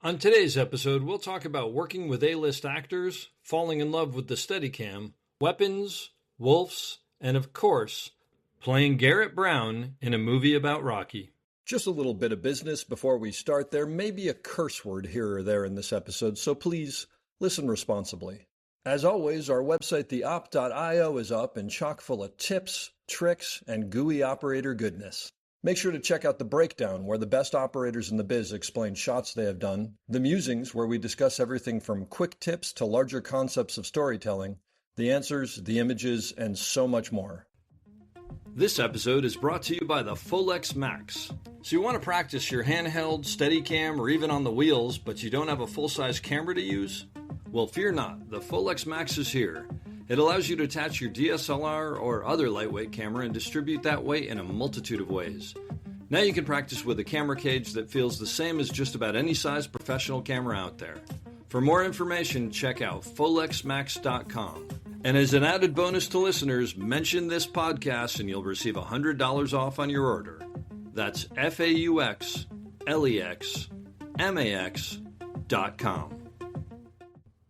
On today's episode, we'll talk about working with A-list actors, falling in love with the steadicam, weapons, wolves, and of course, playing Garrett Brown in a movie about Rocky. Just a little bit of business before we start. There may be a curse word here or there in this episode, so please listen responsibly. As always, our website, theop.io, is up and chock full of tips, tricks, and gooey operator goodness. Make sure to check out The Breakdown, where the best operators in the biz explain shots they have done, The Musings, where we discuss everything from quick tips to larger concepts of storytelling, the answers, the images, and so much more. This episode is brought to you by the Fuchs Max. So you want to practice your handheld, steadicam, or even on the wheels, but you don't have a full-size camera to use? Well, fear not. The Fuchs Max is here. It allows you to attach your DSLR or other lightweight camera and distribute that weight in a multitude of ways. Now you can practice with a camera cage that feels the same as just about any size professional camera out there. For more information, check out fullexmax.com. And as an added bonus to listeners, mention this podcast and you'll receive $100 off on your order. That's FAUXLEXMAX.com.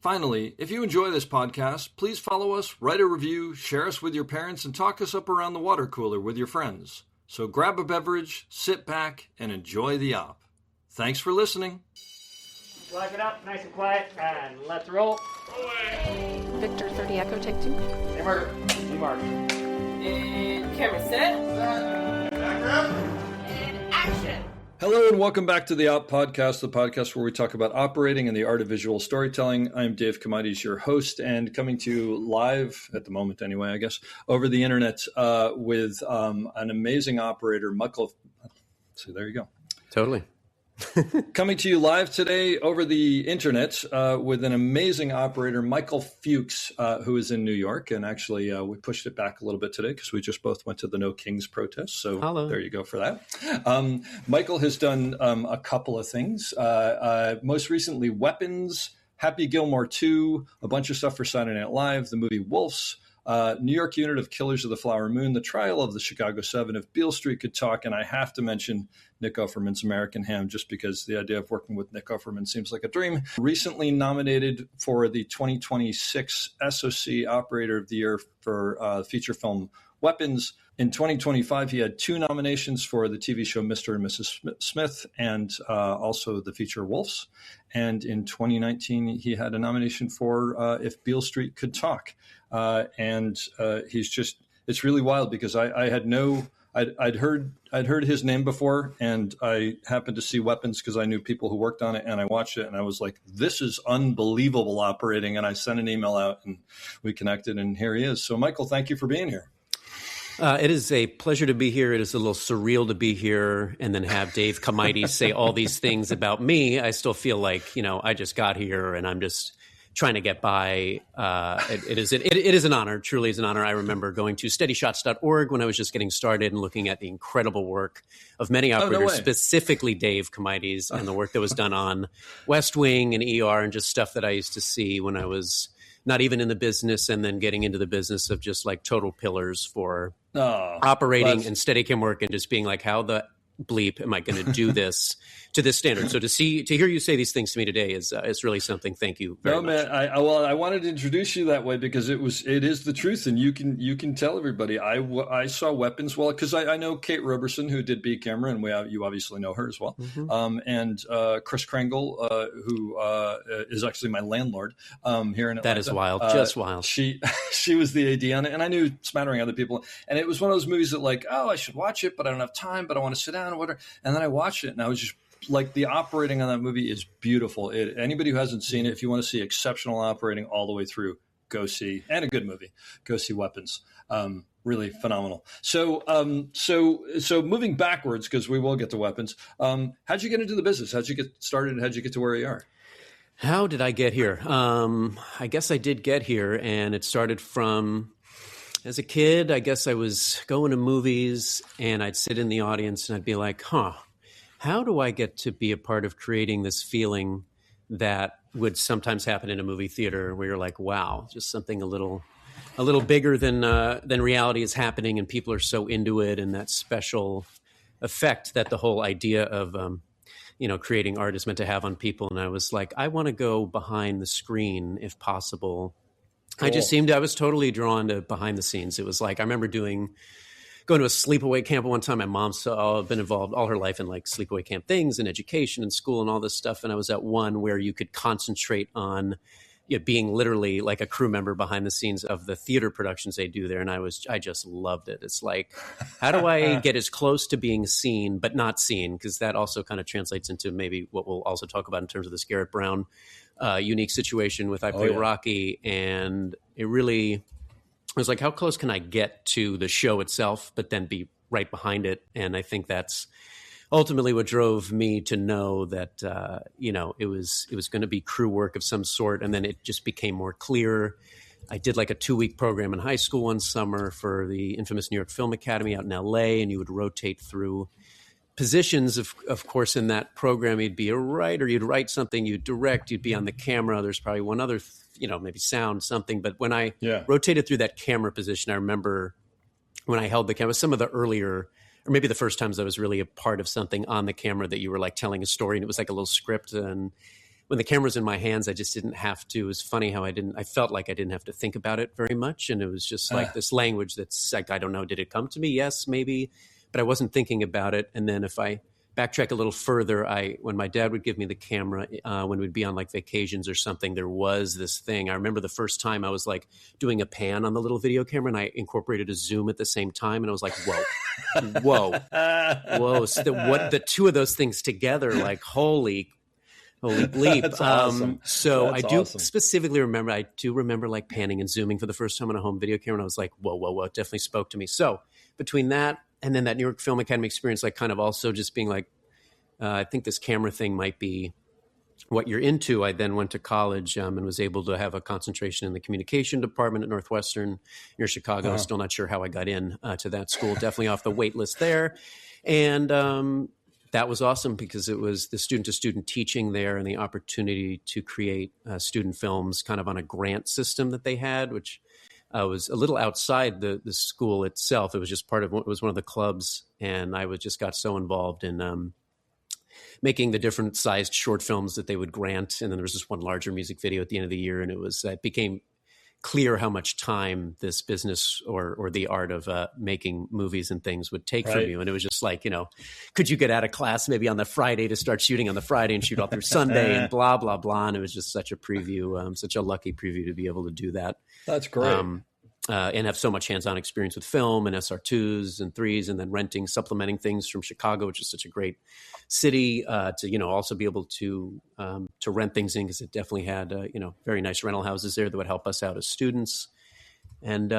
Finally, if you enjoy this podcast, please follow us, write a review, share us with your parents, and talk us up around the water cooler with your friends. So grab a beverage, sit back, and enjoy the op. Thanks for listening. Lock it up, nice and quiet, and let's roll. Victor 30 Echo, take 2. Hey, Murder. D-Mark. And camera set. And action. Hello and welcome back to the Op Podcast, the podcast where we talk about operating and the art of visual storytelling. I'm Dave Comides, your host, and coming to you live, at the moment anyway, I guess, over the internet with an amazing operator, Michael. So there you go. Totally. Coming to you live today over the internet with an amazing operator, Michael Fuchs, who is in New York. And actually, we pushed it back a little bit today because we just both went to the No Kings protest. So There you go for that. Michael has done a couple of things. Most recently, Weapons, Happy Gilmore 2, a bunch of stuff for Saturday Night Live, the movie Wolves, New York unit of Killers of the Flower Moon, the trial of the Chicago 7, If Beale Street Could Talk, and I have to mention Nick Offerman's American Ham, just because the idea of working with Nick Offerman seems like a dream. Recently nominated for the 2026 SOC Operator of the Year for feature film Weapons. In 2025, he had 2 nominations for the TV show Mr. and Mrs. Smith and also the feature Wolves. And in 2019, he had a nomination for If Beale Street Could Talk. He's just, it's really wild because I'd heard his name before, and I happened to see Weapons because I knew people who worked on it, and I watched it and I was like, this is unbelievable operating. And I sent an email out and we connected, and here he is. So Michael, thank you for being here. It is a pleasure to be here. It is a little surreal to be here and then have Dave Comides say all these things about me. I still feel like, I just got here and I'm just trying to get by. It is an honor, truly is an honor. I remember going to steadyshots.org when I was just getting started and looking at the incredible work of many operators, specifically Dave Comides, and the work that was done on West Wing and ER and just stuff that I used to see when I was not even in the business, and then getting into the business of just like total pillars for operating and Steadicam work, and just being like, how the bleep am I going to do this to this standard? So to hear you say these things to me today is really something. Thank you very much. Man, I wanted to introduce you that way because it is the truth, and you can tell everybody. I saw Weapons because I know Kate Roberson, who did B Camera, and you obviously know her as well. Mm-hmm. And Chris Kringle, who is actually my landlord here in Atlanta. That is wild, just wild. She was the AD on it, and I knew smattering other people. And it was one of those movies that I should watch it, but I don't have time, but I want to sit down and whatever. And then I watched it, and I was just like, the operating on that movie is beautiful. Anybody who hasn't seen it, if you want to see exceptional operating all the way through, go see, and a good movie, go see Weapons. Really phenomenal. So moving backwards, because we will get to Weapons. How'd you get into the business? How'd you get started? How'd you get to where you are? How did I get here? I guess I did get here, and it started from, as a kid, I guess I was going to movies, and I'd sit in the audience and I'd be like, how do I get to be a part of creating this feeling that would sometimes happen in a movie theater, where you're like, wow, just something a little bigger than reality is happening, and people are so into it, and that special effect that the whole idea of creating art is meant to have on people. And I was like, I want to go behind the screen if possible. Cool. I was totally drawn to behind the scenes. It was like, I remember going to a sleepaway camp one time. My mom's been involved all her life in like sleepaway camp things and education and school and all this stuff. And I was at one where you could concentrate on being literally like a crew member behind the scenes of the theater productions they do there. And I just loved it. It's like, how do I get as close to being seen, but not seen? Because that also kind of translates into maybe what we'll also talk about in terms of this Garrett Brown unique situation with I Play Rocky. And it was like, how close can I get to the show itself, but then be right behind it? And I think that's ultimately what drove me to know that, it was going to be crew work of some sort. And then it just became more clear. I did like a 2-week program in high school one summer for the infamous New York Film Academy out in LA. And you would rotate through positions. Of course, in that program, you'd be a writer, you'd write something, you'd direct, you'd be on the camera. There's probably one other, maybe sound, something. But when I rotated through that camera position, I remember when I held the camera, some of the earlier, or maybe the first times I was really a part of something on the camera that you were like telling a story and it was like a little script. And when the camera's in my hands, I just didn't have to. It was funny how I felt like I didn't have to think about it very much. And it was just like this language that's like, I don't know, did it come to me? Yes, maybe. But I wasn't thinking about it. And then if I backtrack a little further, when my dad would give me the camera, when we'd be on like vacations or something, there was this thing. I remember the first time I was like doing a pan on the little video camera and I incorporated a zoom at the same time. And I was like, whoa. So the two of those things together, like holy bleep. That's awesome. Specifically remember, I do remember like panning and zooming for the first time on a home video camera. And I was like, whoa, it definitely spoke to me. So between that, and then that New York Film Academy experience, like kind of also just being like, I think this camera thing might be what you're into. I then went to college and was able to have a concentration in the communication department at Northwestern near Chicago. Still not sure how I got in to that school, definitely off the wait list there. And that was awesome because it was the student-to-student teaching there and the opportunity to create student films kind of on a grant system that they had, which was a little outside the school itself. It was just it was one of the clubs. And I just got so involved in making the different sized short films that they would grant. And then there was this one larger music video at the end of the year. And it became clear how much time this business or the art of making movies and things would take from you. And it was just like, could you get out of class maybe on the Friday to start shooting on the Friday and shoot all through Sunday and blah, blah, blah. And it was just such a preview, such a lucky preview to be able to do that. That's great. And have so much hands-on experience with film and SR2s and 3s and then renting, supplementing things from Chicago, which is such a great city to, also be able to rent things in because it definitely had, very nice rental houses there that would help us out as students. And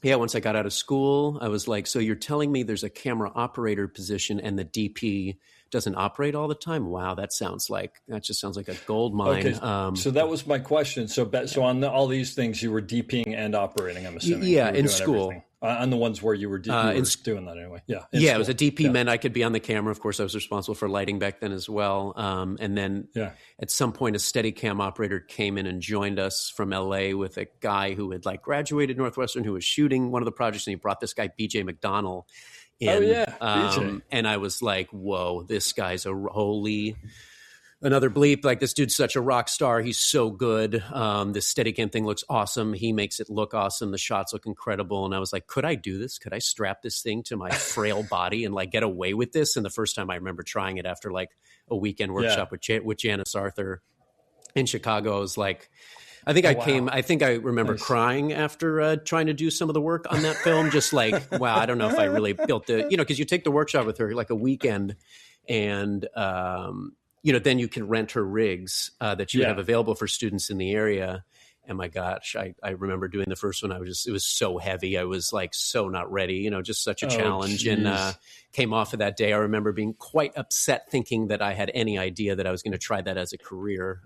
once I got out of school, I was like, so you're telling me there's a camera operator position and the DP doesn't operate all the time? Wow, that just sounds like a gold mine. Okay. So that was my question. So on all these things, you were DPing and operating, I'm assuming. Yeah, in school. On the ones where you were doing that anyway. Yeah. It was a DP meant I could be on the camera. Of course, I was responsible for lighting back then as well. And then at some point, a steadicam operator came in and joined us from LA with a guy who had like graduated Northwestern, who was shooting one of the projects, and he brought this guy, BJ McDonnell, in. BJ. And I was like, whoa, this guy's another bleep. Like, this dude's such a rock star. He's so good. This Steadicam thing looks awesome. He makes it look awesome. The shots look incredible. And I was like, could I do this? Could I strap this thing to my frail body and like get away with this? And the first time I remember trying it after like a weekend workshop with Janice Arthur in Chicago, I was like, I think I remember crying after trying to do some of the work on that film. Just like, wow, I don't know if I really built because you take the workshop with her like a weekend and, then you can rent her rigs that you have available for students in the area. And my gosh, I remember doing the first one. It was so heavy. I was like, so not ready, just such a challenge. Geez. And came off of that day. I remember being quite upset thinking that I had any idea that I was going to try that as a career.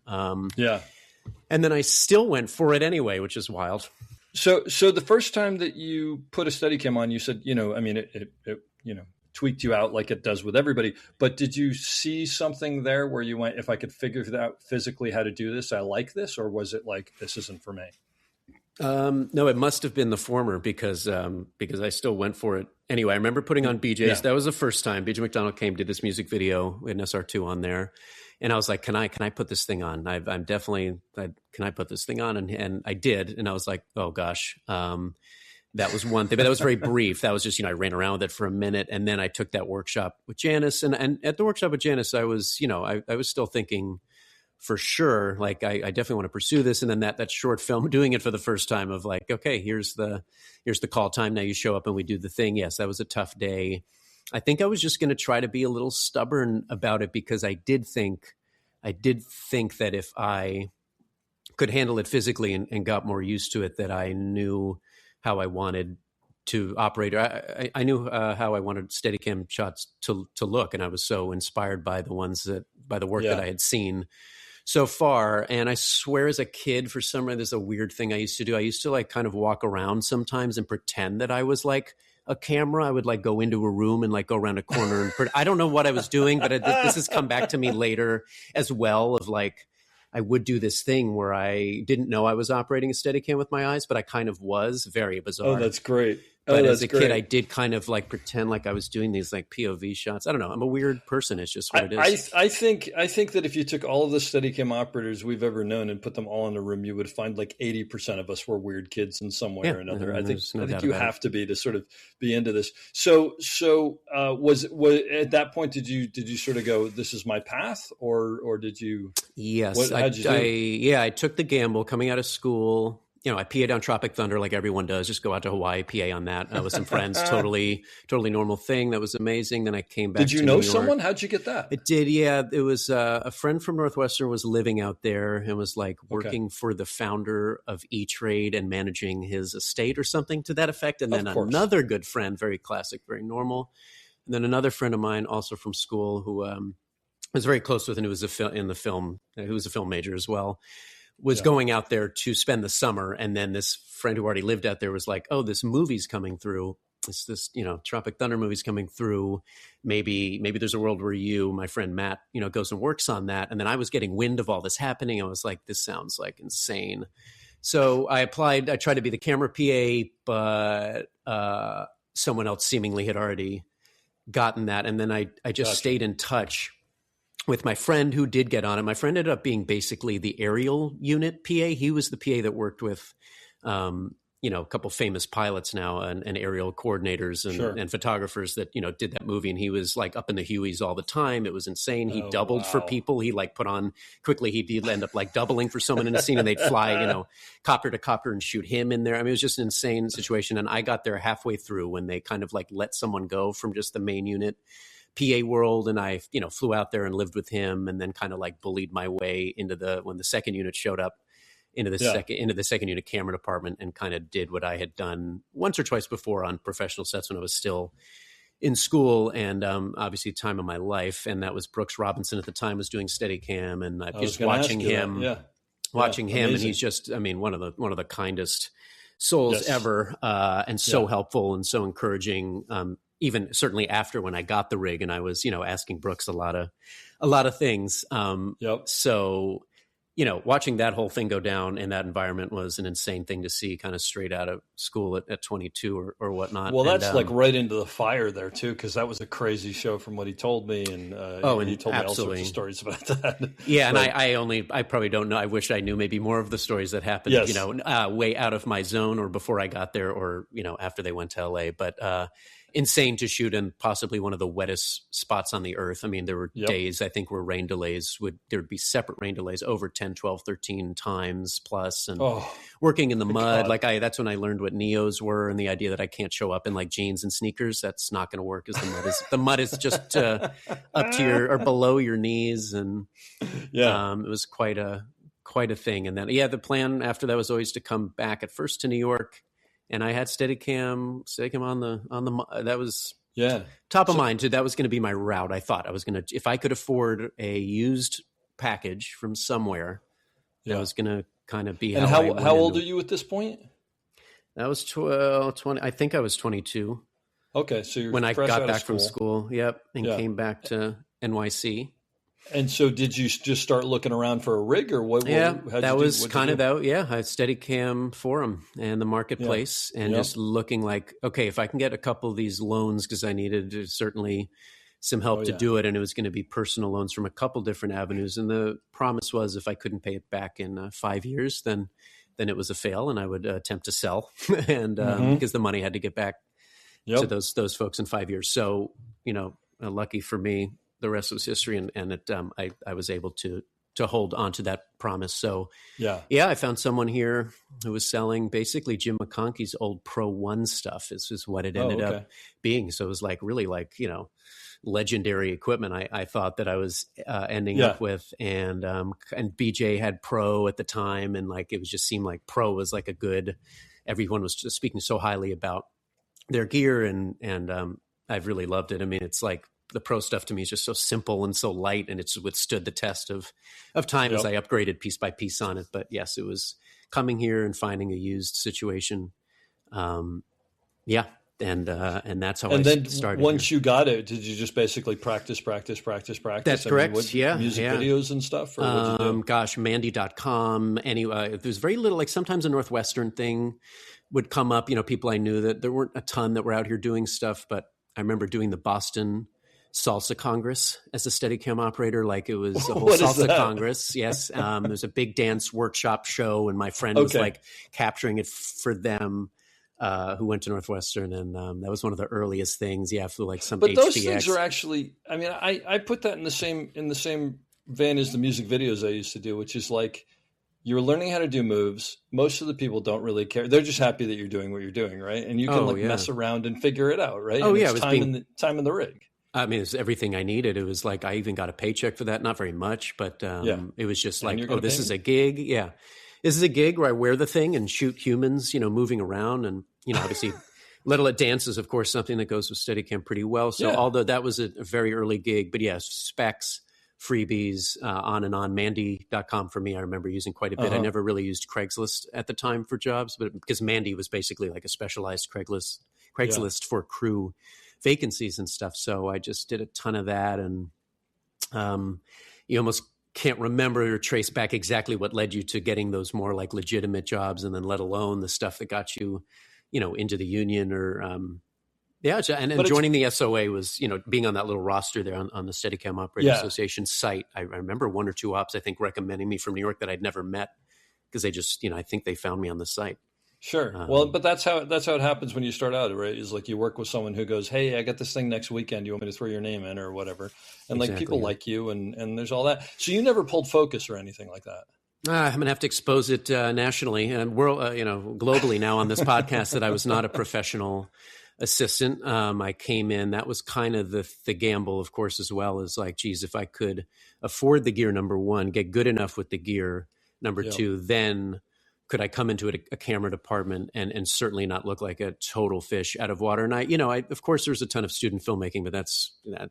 And then I still went for it anyway, which is wild. So the first time that you put a Steadicam on, you said, it tweaked you out like it does with everybody. But did you see something there where you went, if I could figure out physically how to do this, I like this? Or was it like, this isn't for me? No, it must have been the former because I still went for it anyway, I remember putting on BJ's. Yeah. That was the first time BJ McDonald came, did this music video. We had an SR2 on there. And I was like, can I put this thing on? Can I put this thing on? And I did. And I was like, oh gosh. That was one thing, but that was very brief. That was just, I ran around with it for a minute. And then I took that workshop with Janice. And at the workshop with Janice, I was, I was still thinking for sure, like, I definitely want to pursue this. And then that short film, doing it for the first time of like, okay, here's the call time. Now you show up and we do the thing. Yes, that was a tough day. I think I was just going to try to be a little stubborn about it because I did think that if I could handle it physically and got more used to it, that I knew how I wanted to operate. I knew how I wanted Steadicam shots to look, and I was so inspired by the work that I had seen so far. And I swear, as a kid, for some reason, there's a weird thing I used to do. I used to like kind of walk around sometimes and pretend that I was like a camera. I would like go into a room and like go around a corner. And I don't know what I was doing, but this has come back to me later as well, of like, I would do this thing where I didn't know I was operating a Steadicam with my eyes, but I kind of was. Very bizarre. Oh, that's great. But as a kid, I did kind of like pretend like I was doing these like POV shots. I don't know. I'm a weird person. It's just what it is. I think that if you took all of the Steadicam operators we've ever known and put them all in a room, you would find like 80% of us were weird kids in some way or another. I think you have to be to sort of be into this. So was at that point, did you sort of go, this is my path, or did you? Yes, I took the gamble coming out of school. I PA'd on Tropic Thunder like everyone does. Just go out to Hawaii, PA on that with some friends. Totally normal thing. That was amazing. Then I came back. Did you know someone? How'd you get that? It did. Yeah, it was a friend from Northwestern was living out there and was like working for the founder of E-Trade and managing his estate or something to that effect. And then another good friend, very classic, very normal. And then another friend of mine, also from school, who I was very close with, and who was in the film, who was a film major as well, was going out there to spend the summer. And then this friend who already lived out there was like, oh, this movie's coming through. It's this, Tropic Thunder movie's coming through. Maybe there's a world where my friend Matt, goes and works on that. And then I was getting wind of all this happening. I was like, this sounds like insane. So I applied. I tried to be the camera PA, but someone else seemingly had already gotten that. And then I just stayed in touch with my friend who did get on it. My friend ended up being basically the aerial unit PA. He was the PA that worked with, a couple famous pilots now and aerial coordinators and photographers that, did that movie. And he was like up in the Hueys all the time. It was insane. He doubled for people. He like put on quickly. He'd end up like doubling for someone in a scene, and they'd fly, copter to copter and shoot him in there. I mean, it was just an insane situation. And I got there halfway through when they kind of like let someone go from just the main unit PA world, and I, flew out there and lived with him, and then kind of like bullied my way into when the second unit showed up into the second unit camera department, and kind of did what I had done once or twice before on professional sets when I was still in school, and obviously time of my life. And that was Brooks Robinson at the time was doing Steadicam, and I was watching him, and he's just, one of the kindest souls ever, and so helpful and so encouraging. Even certainly after when I got the rig and I was, asking Brooks a lot of things. So, watching that whole thing go down in that environment was an insane thing to see, kind of straight out of school at 22 or whatnot. Well, that's like right into the fire there too, because that was a crazy show from what he told me, and he told me all sorts of stories about that. Yeah, and I probably don't know. I wish I knew maybe more of the stories that happened, way out of my zone, or before I got there, or after they went to LA. But insane to shoot in possibly one of the wettest spots on the earth. I mean, there were days, I think, where there'd be separate rain delays over 10, 12, 13 times plus, and working in the mud. God. That's when I learned what neos were, and the idea that I can't show up in like jeans and sneakers. That's not going to work, because the mud is just up to your or below your knees. And it was quite a thing. And then, the plan after that was always to come back at first to New York. And I had Steadicam on the that was top of mind. That was going to be my route. I thought I was going to, if I could afford a used package from somewhere, that was going to kind of be. And how old are you at this point? That was 20. I think I was 22. Okay, so you're when I got back from school. Yep, and came back to NYC. And so did you just start looking around for a rig, or what? Yeah, how'd that you do- was what'd you kind of do? that. Yeah, a Steadicam forum and the marketplace, and Yep. just looking like, okay, if I can get a couple of these loans, because I needed certainly some help to do it, and it was going to be personal loans from a couple different avenues. And the promise was, if I couldn't pay it back in 5 years, then it was a fail, and I would attempt to sell, and because the money had to get back to those folks in 5 years. So, lucky for me, the rest was history, and I was able to hold on to that promise. So I found someone here who was selling basically Jim McConkey's old Pro One stuff. This is what it ended up being. So it was really legendary equipment. I thought that I was ending up with, and BJ had Pro at the time, and it was just seemed like Pro was like a good. Everyone was just speaking so highly about their gear, and I've really loved it. I mean, it's like the Pro stuff to me is just so simple and so light, and it's withstood the test of time as I upgraded piece by piece on it. But yes, it was coming here and finding a used situation. And that's how I started. Once you got it, did you just basically practice? That's I correct. Mean, music videos and stuff? Or what'd you do? Gosh, Mandy.com. Anyway, there's very little, sometimes a Northwestern thing would come up. People I knew, that there weren't a ton that were out here doing stuff, but I remember doing the Boston Salsa Congress as a Steadicam operator. It was a whole Salsa Congress. Yes. There's a big dance workshop show, and my friend was capturing it for them, who went to Northwestern. And that was one of the earliest things. Yeah. Flew some but HPX. Those things are actually, I mean, I put that in the same vein as the music videos I used to do, which is you're learning how to do moves. Most of the people don't really care. They're just happy that you're doing what you're doing, right? And you can mess around and figure it out, right? Oh, and yeah. It's time in the rig. I mean, it's everything I needed. It was I even got a paycheck for that. Not very much, but it was just this is a gig. Yeah. This is a gig where I wear the thing and shoot humans, moving around. And, obviously Let It Dance is, of course, something that goes with Steadicam pretty well. So although that was a very early gig, but yes, specs, freebies, on and on. Mandy.com for me, I remember using quite a bit. I never really used Craigslist at the time for jobs, but because Mandy was basically a specialized Craigslist for crew vacancies and stuff. So I just did a ton of that. And you almost can't remember or trace back exactly what led you to getting those more legitimate jobs, and then let alone the stuff that got you, into the union or, and joining the SOA was, being on that little roster there on the Steadicam Operator Association site. I remember one or two ops, I think, recommending me from New York that I'd never met, because they just, I think they found me on the site. Sure. Well, but that's how it happens when you start out, right? Is you work with someone who goes, "Hey, I got this thing next weekend. You want me to throw your name in or whatever?" And people like you, and there's all that. So you never pulled Focus or anything like that. I'm going to have to expose it nationally and globally now on this podcast that I was not a professional assistant. I came in. That was kind of the gamble, of course, as well as geez, if I could afford the gear, number one, get good enough with the gear, number two, then could I come into a camera department and certainly not look like a total fish out of water? And I of course, there's a ton of student filmmaking, but that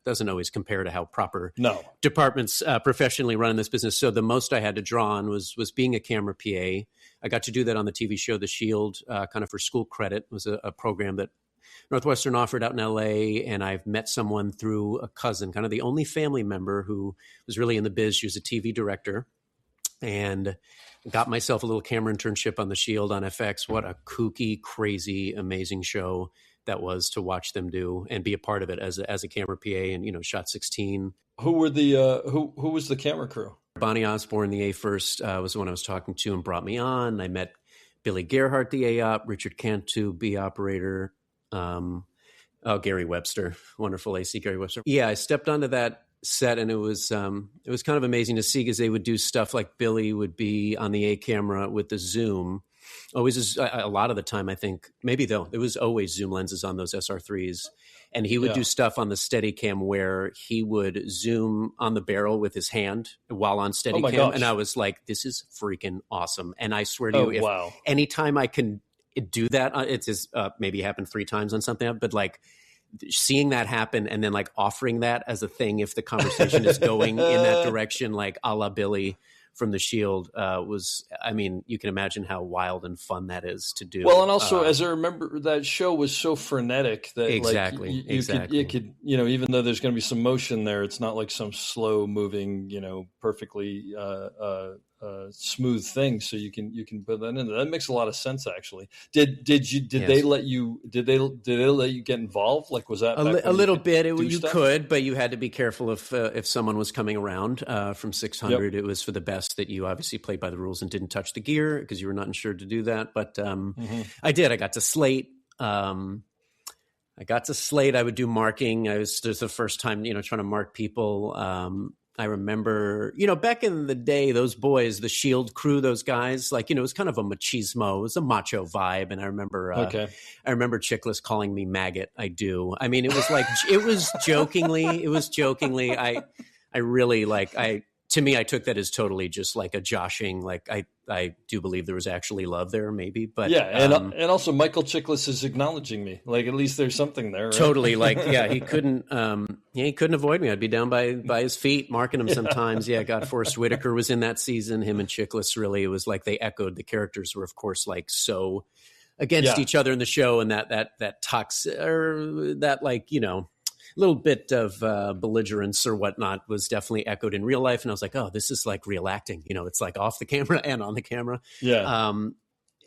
doesn't always compare to how proper departments professionally run in this business. So the most I had to draw on was being a camera PA. I got to do that on the TV show The Shield, kind of for school credit. It was a program that Northwestern offered out in LA, and I've met someone through a cousin, kind of the only family member who was really in the biz. She was a TV director, and got myself a little camera internship on The Shield on FX. What a kooky, crazy, amazing show that was to watch them do and be a part of it as a camera PA, and shot 16. Who were the who was the camera crew? Bonnie Osborne, the A first, was the one I was talking to and brought me on. I met Billy Gerhardt, the A op, Richard Cantu, B operator. Gary Webster, wonderful AC Gary Webster. Yeah, I stepped onto that set, and it was kind of amazing to see, because they would do stuff like Billy would be on the A camera with the zoom. Always, a lot of the time, I think, maybe though, it was always zoom lenses on those SR3s. And he would do stuff on the Steadicam where he would zoom on the barrel with his hand while on Steadicam. And I was like, this is freaking awesome. And I swear to you, anytime I can do that, it's just maybe happened 3 times on something, but seeing that happen and then offering that as a thing if the conversation is going in that direction, a la Billy from the Shield was, I mean, you can imagine how wild and fun that is to do. Well, and also, as I remember, that show was so frenetic that exactly, like exactly. you could, even though there's going to be some motion there, it's not like some slow moving, perfectly smooth thing. So you can put that in. That makes a lot of sense, actually. Did they let you get involved? Like, was that a little bit? You stuff? could, but you had to be careful if someone was coming around from 600. Yep. It was for the best that you obviously played by the rules and didn't touch the gear because you were not insured to do that. But I did. I got to slate. I would do marking. There's the first time, trying to mark people. I remember, back in the day, those boys, the Shield crew, those guys, like, it was kind of a machismo, it was a macho vibe. And I remember, Chickless calling me maggot. I do. I mean, it was jokingly. I really to me, I took that as totally just like a joshing. Like I do believe there was actually love there, maybe, but yeah, and also Michael Chiklis is acknowledging me. Like, at least there's something there. Right? Totally. Like, yeah, he couldn't avoid me. I'd be down by his feet, marking him sometimes. Yeah, God, Forrest Whitaker was in that season. Him and Chiklis, really, it was like they echoed. The characters were, of course, like so against each other in the show, and that toxic, or that little bit of belligerence or whatnot was definitely echoed in real life. And I was like, oh, this is like real acting. It's like off the camera and on the camera. Yeah.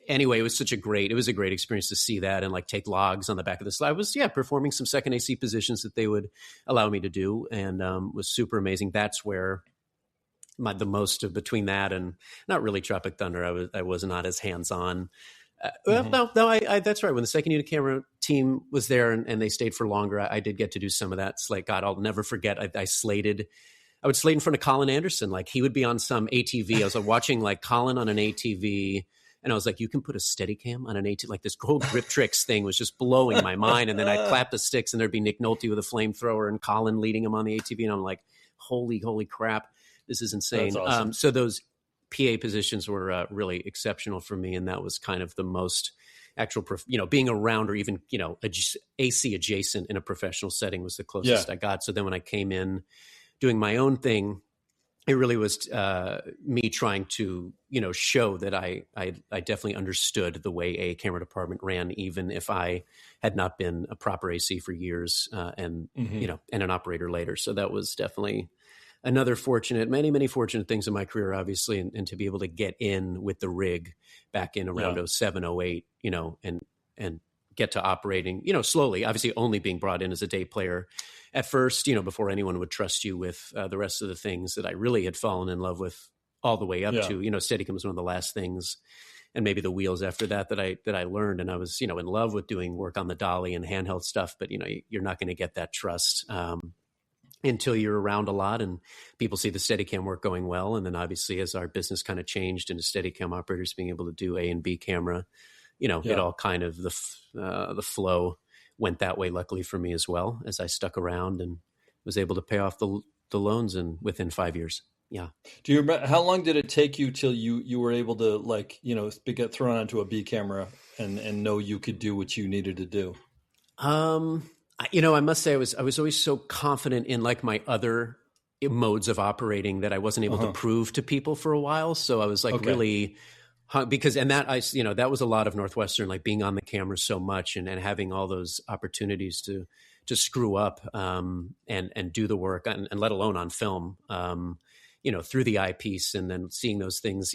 Anyway, it was a great experience to see that and like take logs on the back of the slide. I was performing some second AC positions that they would allow me to do, and was super amazing. That's where the most of between that and not really Tropic Thunder, I was not as hands-on. No, that's right. When the second unit camera team was there and they stayed for longer, I did get to do some of that. It's like, God, I'll never forget. I would slate in front of Colin Anderson. Like, he would be on some ATV. I was watching like Colin on an ATV, and I was like, you can put a Steadicam on an ATV. Like, this whole grip tricks thing was just blowing my mind. And then I'd clap the sticks, and there'd be Nick Nolte with a flamethrower and Colin leading him on the ATV. And I'm like, holy crap, this is insane. That's awesome. So those PA positions were really exceptional for me, and that was kind of the most actual, being around or even AC adjacent in a professional setting was the closest I got. So then when I came in doing my own thing, it really was me trying to show that I definitely understood the way a camera department ran, even if I had not been a proper AC for years and an operator later. So that was definitely another many fortunate things in my career, obviously, and to be able to get in with the rig back in around 07, 08, and get to operating, slowly, obviously only being brought in as a day player at first, before anyone would trust you with the rest of the things that I really had fallen in love with all the way up to, Steadicam was one of the last things, and maybe the wheels after that I learned. And I was, in love with doing work on the dolly and handheld stuff, but you're not going to get that trust until you're around a lot and people see the Steadicam work going well. And then obviously as our business kind of changed into Steadicam operators being able to do A and B camera, it all kind of the flow went that way, luckily for me as well, as I stuck around and was able to pay off the loans within 5 years. Yeah. Do you remember, how long did it take you till you were able to get thrown onto a B camera and know you could do what you needed to do? I must say I was always so confident in like my other modes of operating that I wasn't able to prove to people for a while. So I was like really, because, and that that was a lot of Northwestern, like being on the camera so much and having all those opportunities to screw up and do the work and let alone on film, through the eyepiece, and then seeing those things,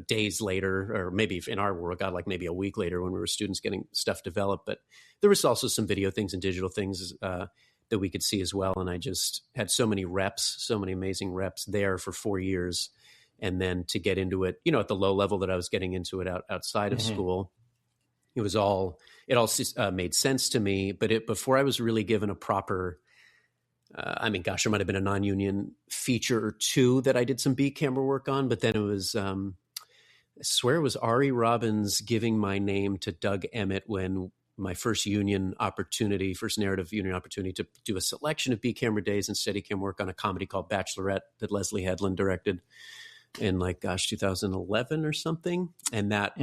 days later, or maybe in our world, God, like maybe a week later when we were students getting stuff developed. But there was also some video things and digital things that we could see as well. And I just had so many amazing reps there for 4 years. And then to get into it, at the low level that I was getting into it outside of school, it all made sense to me. But before I was really given a proper, there might have been a non-union feature or two that I did some B camera work on, but then it was, I swear it was Ari Robbins giving my name to Doug Emmett when my first narrative union opportunity to do a selection of B camera days and Steadicam work on a comedy called Bachelorette that Leslie Headland directed in 2011 or something. And that,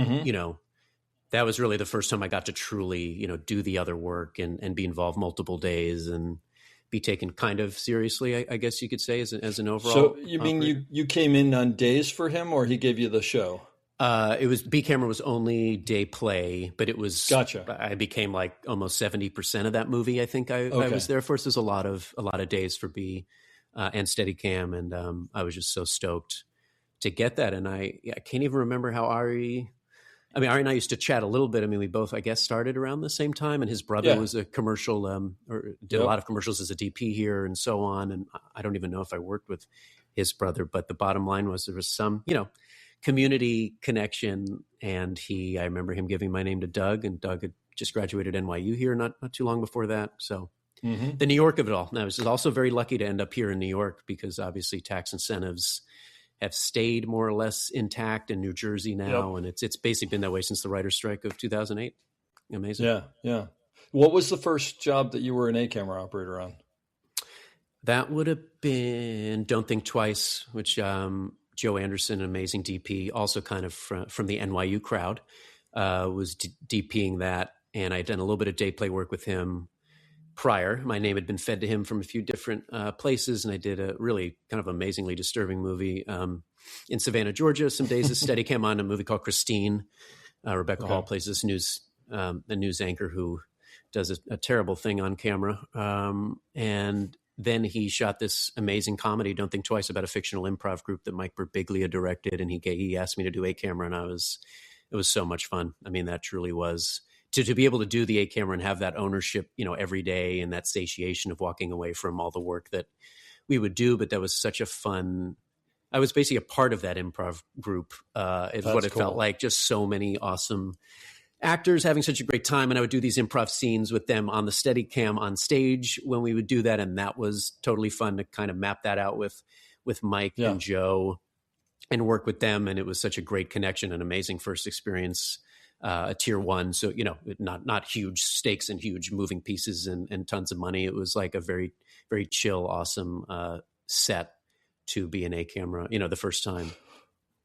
that was really the first time I got to truly, do the other work and be involved multiple days and be taken kind of seriously, I guess you could say, as an overall. So you mean you came in on days for him, or he gave you the show? It was B camera was only day play, but it was Gotcha. I became like almost 70% of that movie. I think I was there for. So there's a lot of days for B and Steadicam, and I was just so stoked to get that. And I can't even remember how Ari and I used to chat a little bit. I mean, we both, I guess, started around the same time, and his brother was a commercial or did a lot of commercials as a DP here and so on. And I don't even know if I worked with his brother, but the bottom line was there was some, community connection. And I remember him giving my name to Doug, and Doug had just graduated NYU here not too long before that. So the New York of it all. Now, I was also very lucky to end up here in New York because obviously tax incentives have stayed more or less intact in New Jersey now. And it's basically been that way since the writer's strike of 2008. Amazing. Yeah. What was the first job that you were an A-camera operator on? That would have been Don't Think Twice, which Joe Anderson, an amazing DP, also kind of from the NYU crowd, was DPing that. And I'd done a little bit of day play work with him prior. My name had been fed to him from a few different places, and I did a really kind of amazingly disturbing movie in Savannah, Georgia. Some days of Steadicam on a movie called Christine. Rebecca Hall plays this a news anchor who does a terrible thing on camera. And then he shot this amazing comedy, Don't Think Twice, about a fictional improv group that Mike Birbiglia directed, and he asked me to do A-camera, and it was so much fun. I mean, that truly was. To be able to do the A-camera and have that ownership, every day, and that satiation of walking away from all the work that we would do. But that was such a fun. I was basically a part of that improv group. Is what it felt like. Just so many awesome actors having such a great time. And I would do these improv scenes with them on the Steadicam on stage when we would do that. And that was totally fun to kind of map that out with Mike and Joe and work with them. And it was such a great connection, an amazing first experience. A tier one. So, not huge stakes and huge moving pieces and tons of money. It was like a very, very chill, awesome set to be an A-camera, the first time.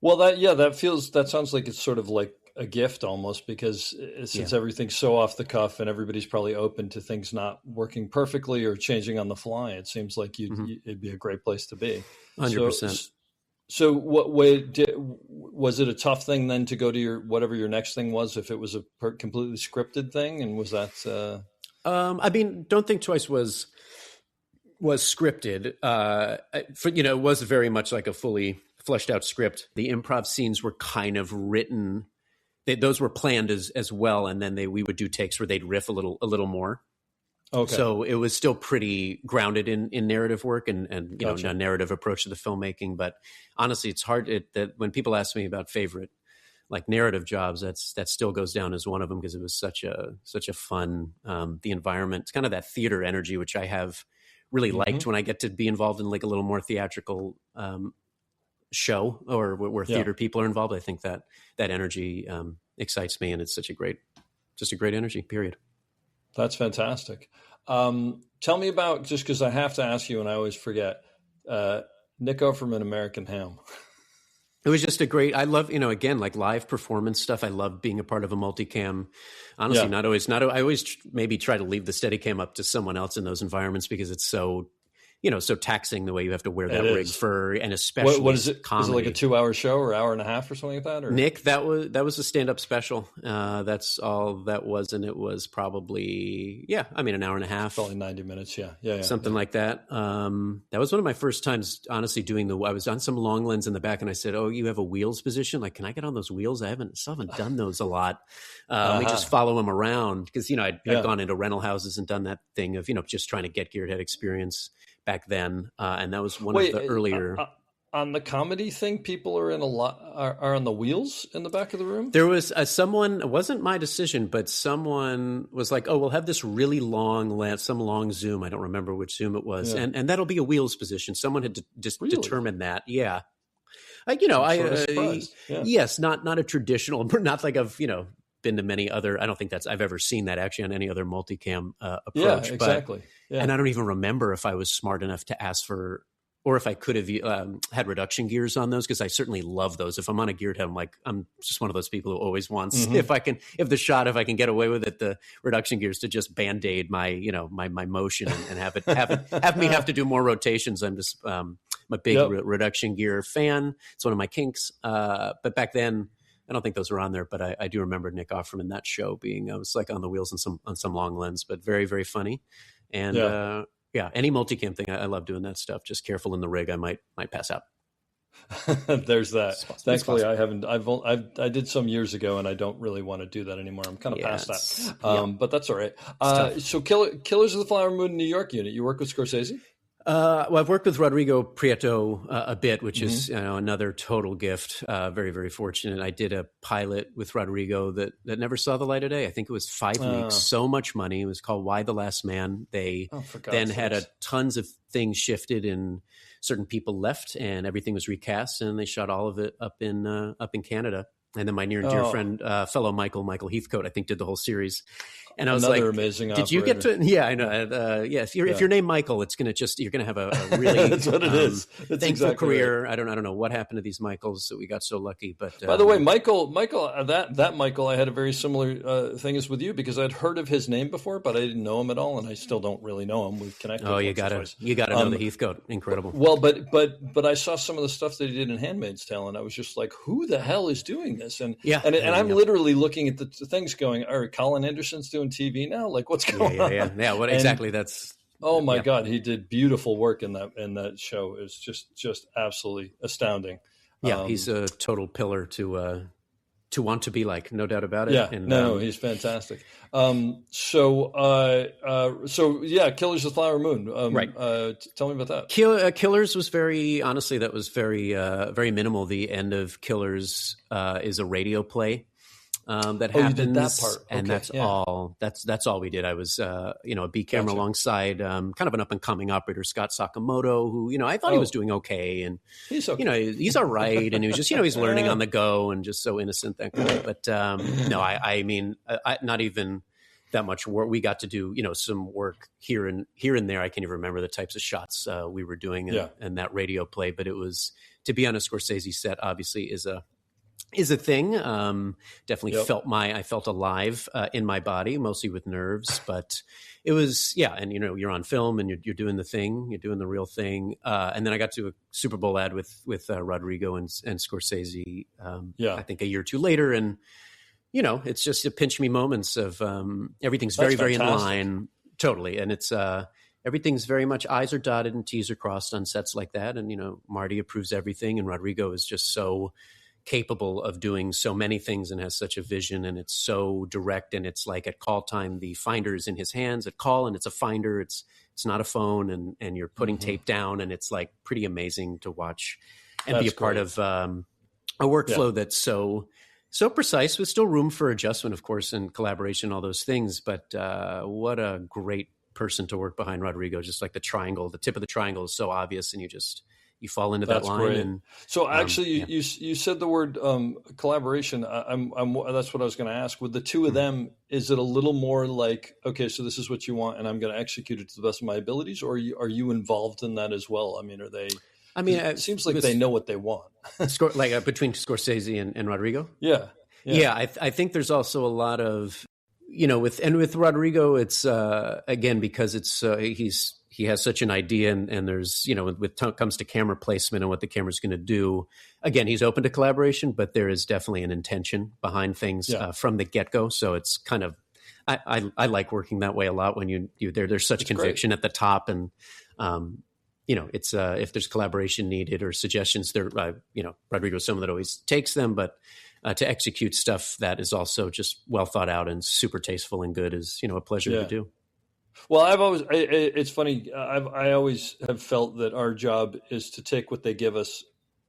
Well, that sounds like it's sort of like a gift almost, because since everything's so off the cuff and everybody's probably open to things not working perfectly or changing on the fly, it seems like it'd be a great place to be. 100%. So what way was it a tough thing then to go to whatever your next thing was, if it was a completely scripted thing? And was that, Don't Think Twice was scripted, it was very much like a fully fleshed out script. The improv scenes were kind of written. Those were planned as well. And then we would do takes where they'd riff a little more. Okay. So it was still pretty grounded in narrative work and a narrative approach to the filmmaking. But honestly, it's hard that when people ask me about favorite like narrative jobs, that still goes down as one of them, because it was such a fun, the environment. It's kind of that theater energy, which I have really liked when I get to be involved in like a little more theatrical show or where theater people are involved. I think that energy excites me, and it's just a great energy, period. That's fantastic. Tell me about, just because I have to ask you and I always forget, Nick Offerman, American Ham. It was just I love, again, like live performance stuff. I love being a part of a multicam. Honestly, I always maybe try to leave the Steadicam up to someone else in those environments, because it's so, so taxing the way you have to wear that rig and especially what is it? Comedy. Is it like a 2-hour show or hour and a half or something like that? Or? Nick, that was a stand-up special. That's all that was. And it was probably, an hour and a half. Probably 90 minutes. Yeah. Something like that. That was one of my first times, honestly, I was on some long lens in the back, and I said, "Oh, you have a wheels position? Like, can I get on those wheels? I still haven't done those a lot. We just follow them around." Because, I'd gone into rental houses and done that thing of, just trying to get geared head experience back then, and that was one of the earlier. On the comedy thing, people are are on the wheels in the back of the room. There was someone. It wasn't my decision, but someone was like, "Oh, we'll have this really long some long Zoom. I don't remember which Zoom it was, and that'll be a wheels position." Someone had determined that. Yeah, yes, not a traditional, not like I've been to many other. I don't think I've ever seen that actually on any other multicam approach. Yeah, exactly. And I don't even remember if I was smart enough to ask for or if I could have had reduction gears on those, because I certainly love those. If I'm on a geared head, I'm just one of those people who always wants, if I can get away with it, the reduction gears to just band-aid my my motion and have me have to do more rotations. I'm just I'm a big reduction gear fan. It's one of my kinks. But back then, I don't think those were on there, but I do remember Nick Offerman, that show being, I was like on the wheels on some long lens, but very, very funny. And any multicam thing, I love doing that stuff. Just careful in the rig, I might pass out. There's that. Thankfully, I haven't. I did some years ago, and I don't really want to do that anymore. I'm kind of past that. But that's all right. So, Killers of the Flower Moon in New York unit. You work with Scorsese? Well, I've worked with Rodrigo Prieto a bit, which is another total gift. Very, very fortunate. I did a pilot with Rodrigo that never saw the light of day. I think it was 5 weeks. So much money. It was called Why the Last Man. They then had tons of things shifted, and certain people left, and everything was recast, and they shot all of it up in Canada. And then my near and dear friend, fellow Michael Heathcote, I think, did the whole series. And I was another like, amazing did you get to? Yeah, I know. If you're named Michael, it's going to you're going to have a really that's what it is. That's thankful exactly career. Right. I don't know what happened to these Michaels that we got so lucky. But by the way, Michael, that Michael, I had a very similar thing as with you, because I'd heard of his name before, but I didn't know him at all, and I still don't really know him. We've connected. Oh, you got to know the Heathcote. Incredible. Well, but I saw some of the stuff that he did in Handmaid's Tale, and I was just like, who the hell is doing this? And I'm literally looking at the things going, all right, Colin Anderson's doing TV now. Like, what's going on? Yeah. What exactly? That's. Oh my God, he did beautiful work in that show. It's just absolutely astounding. Yeah, he's a total pillar to want to be like, no doubt about it. Yeah, and, he's fantastic. So Killers of the Flower Moon. Right. Tell me about that. Killers was very very minimal. The end of Killers is a radio play. That happens, you did that part. Okay, and that's all. That's all we did. I was, a B camera alongside kind of an up and coming operator, Scott Sakamoto, who I thought he was doing okay, and he's okay. He's all right, and he was just he's learning on the go and just so innocent that guy. But no, I mean, not even that much work. We got to do some work here and there. I can't even remember the types of shots we were doing in that radio play, but it was, to be on a Scorsese set, obviously is a thing. Definitely I felt alive in my body, mostly with nerves, but it was, and you're on film and you're doing the thing, you're doing the real thing. And then I got to a Super Bowl ad with Rodrigo and Scorsese, I think a year or two later. And, it's just a pinch me moments of everything's very, very in line. Totally. And it's, everything's very much I's are dotted and T's are crossed on sets like that. And, Marty approves everything, and Rodrigo is just so capable of doing so many things and has such a vision, and it's so direct, and it's like at call time the finder is in his hands at call, and it's a finder, it's not a phone, and you're putting tape down, and it's like pretty amazing to watch and be a part of a workflow that's so precise, with still room for adjustment, of course, and collaboration, all those things. But what a great person to work behind Rodrigo. Just like the tip of the triangle is so obvious, and you fall into that line. Great. And so actually you said the word collaboration. That's what I was going to ask. With the two of them, is it a little more like, okay, so this is what you want and I'm going to execute it to the best of my abilities, or are you involved in that as well? I mean, are they, it seems like they know what they want. Like between Scorsese and Rodrigo? Yeah. I think there's also a lot of, with Rodrigo, it's again, because it's he has such an idea, and there's, comes to camera placement and what the camera's going to do. Again, he's open to collaboration, but there is definitely an intention behind things from the get-go. So it's kind of, I like working that way a lot when there's such conviction at the top, and it's if there's collaboration needed or suggestions there, Rodrigo's someone that always takes them, but to execute stuff that is also just well thought out and super tasteful and good is, a pleasure to do. Well, it's funny. I always have felt that our job is to take what they give us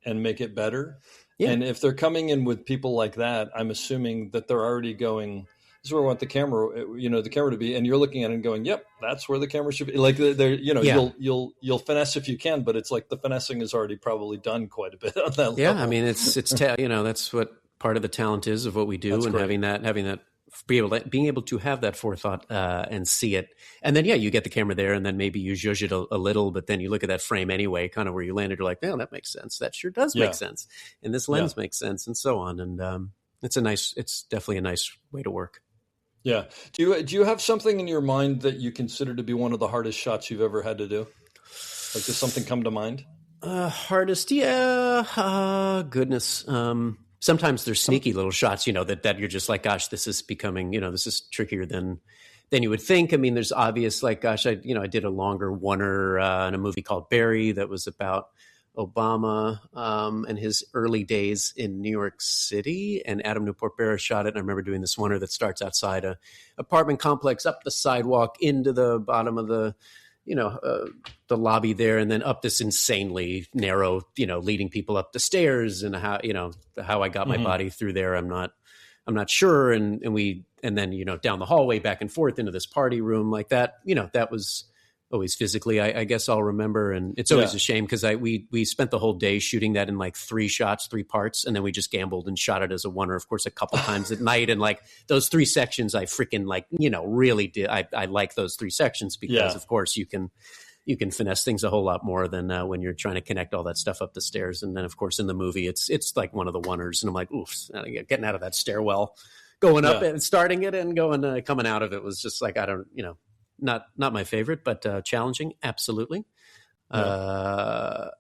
and make it better. Yeah. And if they're coming in with people like that, I'm assuming that they're already going, this is where I want the camera to be. And you're looking at it and going, yep, that's where the camera should be. Like you'll finesse if you can, but it's like the finessing is already probably done quite a bit on that level. Yeah. I mean, it's that's what part of the talent is of what we do. That's and great. having that being able to have that forethought and see it. And then, you get the camera there and then maybe you zhuzh it a little, but then you look at that frame anyway, kind of where you landed, you're like, man, that makes sense. That sure does make sense. And this lens makes sense and so on. And it's definitely a nice way to work. Yeah. Do you have something in your mind that you consider to be one of the hardest shots you've ever had to do? Like, does something come to mind? Hardest? Yeah. Goodness. Sometimes there's sneaky little shots, that you're just like, gosh, this is becoming, this is trickier than you would think. I mean, there's obvious, like, gosh, I did a longer oneer in a movie called Barry that was about Obama and his early days in New York City, and Adam Newport Barra shot it. And I remember doing this oneer that starts outside a apartment complex, up the sidewalk into the bottom of the lobby there, and then up this insanely narrow, leading people up the stairs, and how I got my body through there, I'm not sure. And then, down the hallway back and forth into this party room like that, that was always physically, I guess I'll remember. And it's always a shame because we spent the whole day shooting that in like 3 parts. And then we just gambled and shot it as a oneer, of course, a couple times at night. And like those 3 sections, I freaking really did. I like those 3 sections because of course you can finesse things a whole lot more than when you're trying to connect all that stuff up the stairs. And then of course in the movie, it's like one of the oneers. And I'm like, oof, getting out of that stairwell, going up and starting it and going, coming out of it was just like, I don't, not my favorite, but challenging. Absolutely. But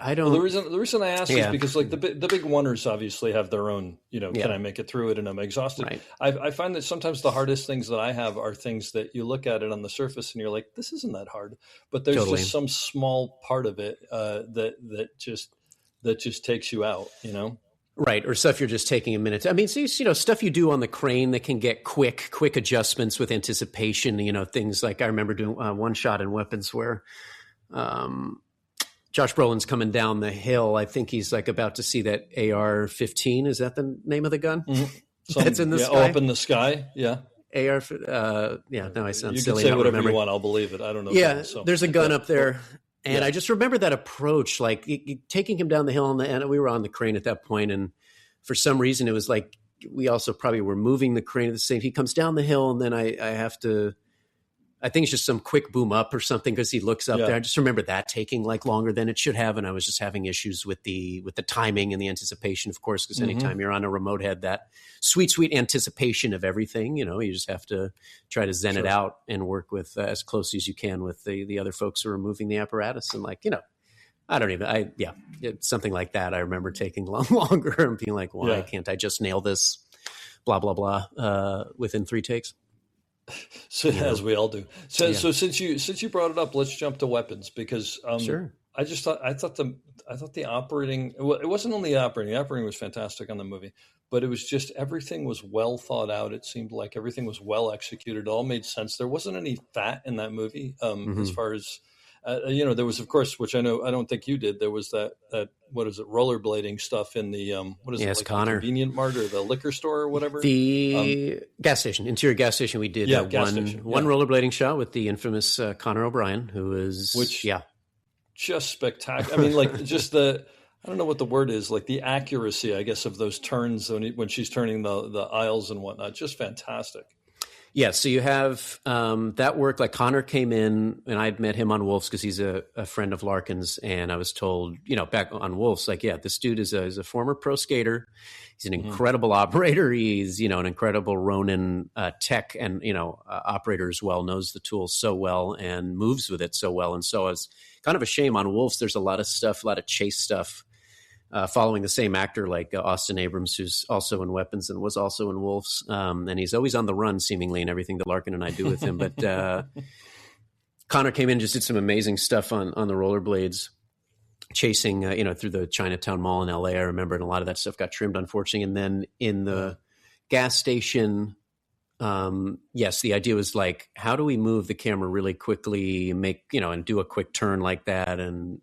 I don't. Well, the reason I ask is because like the big oneers obviously have their own, can I make it through it and I'm exhausted. Right. I find that sometimes the hardest things that I have are things that you look at it on the surface and you're like, this isn't that hard, but there's just some small part of it that just takes you out, Right. Or stuff you're just taking a minute. I mean, so, stuff you do on the crane that can get quick adjustments with anticipation, things like I remember doing one shot in Weapons where Josh Brolin's coming down the hill. I think he's like about to see that AR-15. Is that the name of the gun? Mm-hmm. That's in the sky? Up in the sky. Yeah. AR, now I sound silly. You can say whatever you want. I'll believe it. I don't know. Yeah. There's a gun up there. And I just remember that approach, like taking him down the hill, and we were on the crane at that point. And for some reason, it was like we also probably were moving the crane at the same. He comes down the hill, and then I have to. I think it's just some quick boom up or something because he looks up there. I just remember that taking like longer than it should have, and I was just having issues with the timing and the anticipation, of course, because anytime you're on a remote head, that sweet anticipation of everything, you just have to try to zen it out and work with as closely as you can with the other folks who are moving the apparatus. And like, it's something like that. I remember taking longer and being like, why can't I just nail this? Blah, blah, blah, within 3 takes. So as we all do. So since you brought it up, let's jump to Weapons because sure. I thought the operating, well, it wasn't only operating. The operating was fantastic on the movie, but it was just everything was well thought out. It seemed like everything was well executed. It all made sense. There wasn't any fat in that movie as far as there was, of course, which I don't think you did. There was that what is it, rollerblading stuff in the what is it, like Connor. the convenient mart or the liquor store or whatever? The gas station, interior gas station. We did one rollerblading shot with the infamous Connor O'Brien, who is just spectacular. I mean, like just I don't know what the word is, like the accuracy, I guess, of those turns when she's turning the aisles and whatnot. Just fantastic. Yeah, so you have that work. Like Connor came in, and I'd met him on Wolf's because he's a friend of Larkin's, and I was told, back on Wolf's, like, this dude is a former pro skater. He's an incredible operator. He's an incredible Ronin tech and operator as well. Knows the tools so well and moves with it so well. And so it's kind of a shame on Wolf's. There's a lot of stuff, a lot of chase stuff. Following the same actor like Austin Abrams, who's also in Weapons and was also in Wolves. And he's always on the run, seemingly, in everything that Larkin and I do with him. But Connor came in and just did some amazing stuff on the rollerblades, chasing, through the Chinatown Mall in L.A., I remember, and a lot of that stuff got trimmed, unfortunately. And then in the gas station, the idea was like, how do we move the camera really quickly, and do a quick turn like that? And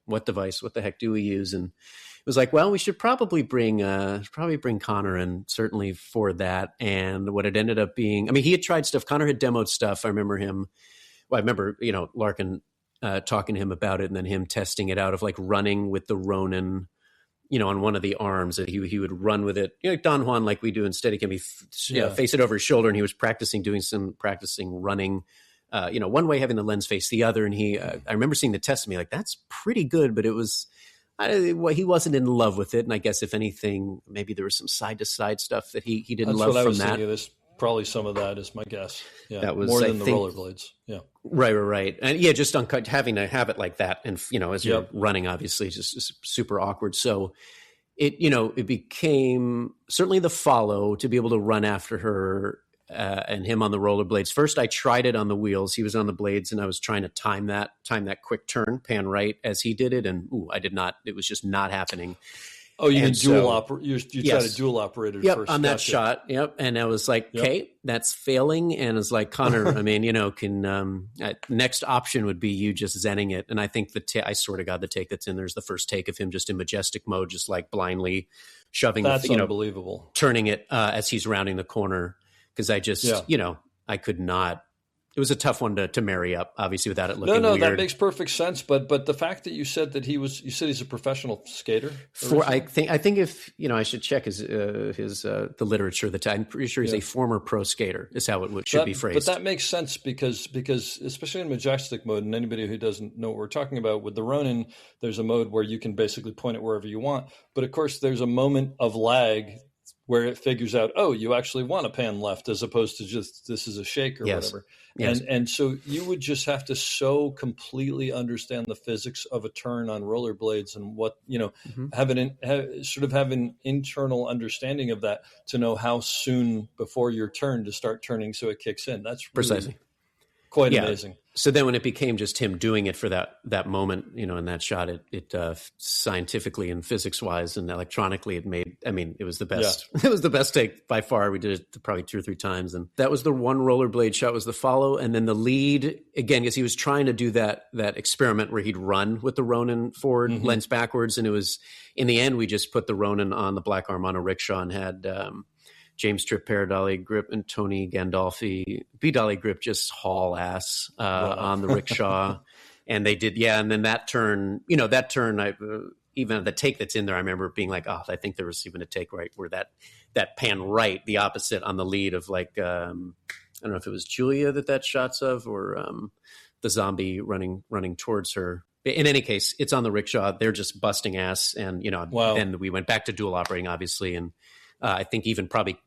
what device, what the heck do we use? And it was like, well, we should probably bring Connor in, certainly for that. And what it ended up being, I mean, he had tried stuff. Connor had demoed stuff. I remember Larkin talking to him about it, and then him testing it out of like running with the Ronin on one of the arms, that he would run with it, like Don Juan, like we do in Steadicam. He face it over his shoulder, and he was practicing running. One way having the lens face the other, and I remember seeing the test of me like, that's pretty good, but it was. He wasn't in love with it, and I guess if anything, maybe there was some side to side stuff that he didn't love from that. There's probably some of that is my guess. Yeah, that was more than the rollerblades. Yeah, right, and just having to have it like that, and as you're running, obviously, just super awkward. So it became certainly the follow to be able to run after her. And him on the rollerblades. First, I tried it on the wheels. He was on the blades, and I was trying to time that quick turn, pan right as he did it, and I did not. It was just not happening. Oh, you mean dual You tried to dual operate it first. On that shot. Yep, and I was like, okay, that's failing. And it's like, Connor, I mean, can next option would be you just zenning it. And I think I sort of got the take that's in there's the first take of him just in majestic mode, just like blindly shoving. That's unbelievable. Turning it as he's rounding the corner. Because I just, I could not. It was a tough one to marry up, obviously, without it looking weird. That makes perfect sense. But the fact that you said that he's a professional skater. I think if I should check the literature. I'm pretty sure he's a former pro skater. Is how it should be phrased. But that makes sense because especially in majestic mode, and anybody who doesn't know what we're talking about with the Ronin, there's a mode where you can basically point it wherever you want. But of course, there's a moment of lag where it figures out, you actually want to pan left as opposed to just this is a shake or whatever. Yes. And so you would just have to so completely understand the physics of a turn on rollerblades and what, have an internal understanding of that to know how soon before your turn to start turning so it kicks in. That's really precisely quite amazing. So then when it became just him doing it for that moment, in that shot, it scientifically and physics wise and electronically, it was the best. Yeah. It was the best take by far. We did it probably 2 or 3 times. And that was the one rollerblade shot was the follow. And then the lead, again, because he was trying to do that experiment where he'd run with the Ronin forward, lens backwards. And it was, in the end, we just put the Ronin on the black arm on a rickshaw and had James Tripp, Paradolly Grip, and Tony Gandolfi, B-Dolly Grip, just haul ass on the rickshaw. And they did, and then that turn, even the take that's in there, I remember being like, I think there was even a take right where that pan right, the opposite on the lead of like, I don't know if it was Julia that shot's of, or the zombie running towards her. In any case, it's on the rickshaw. They're just busting ass. And, then we went back to dual operating, obviously. And I think even probably,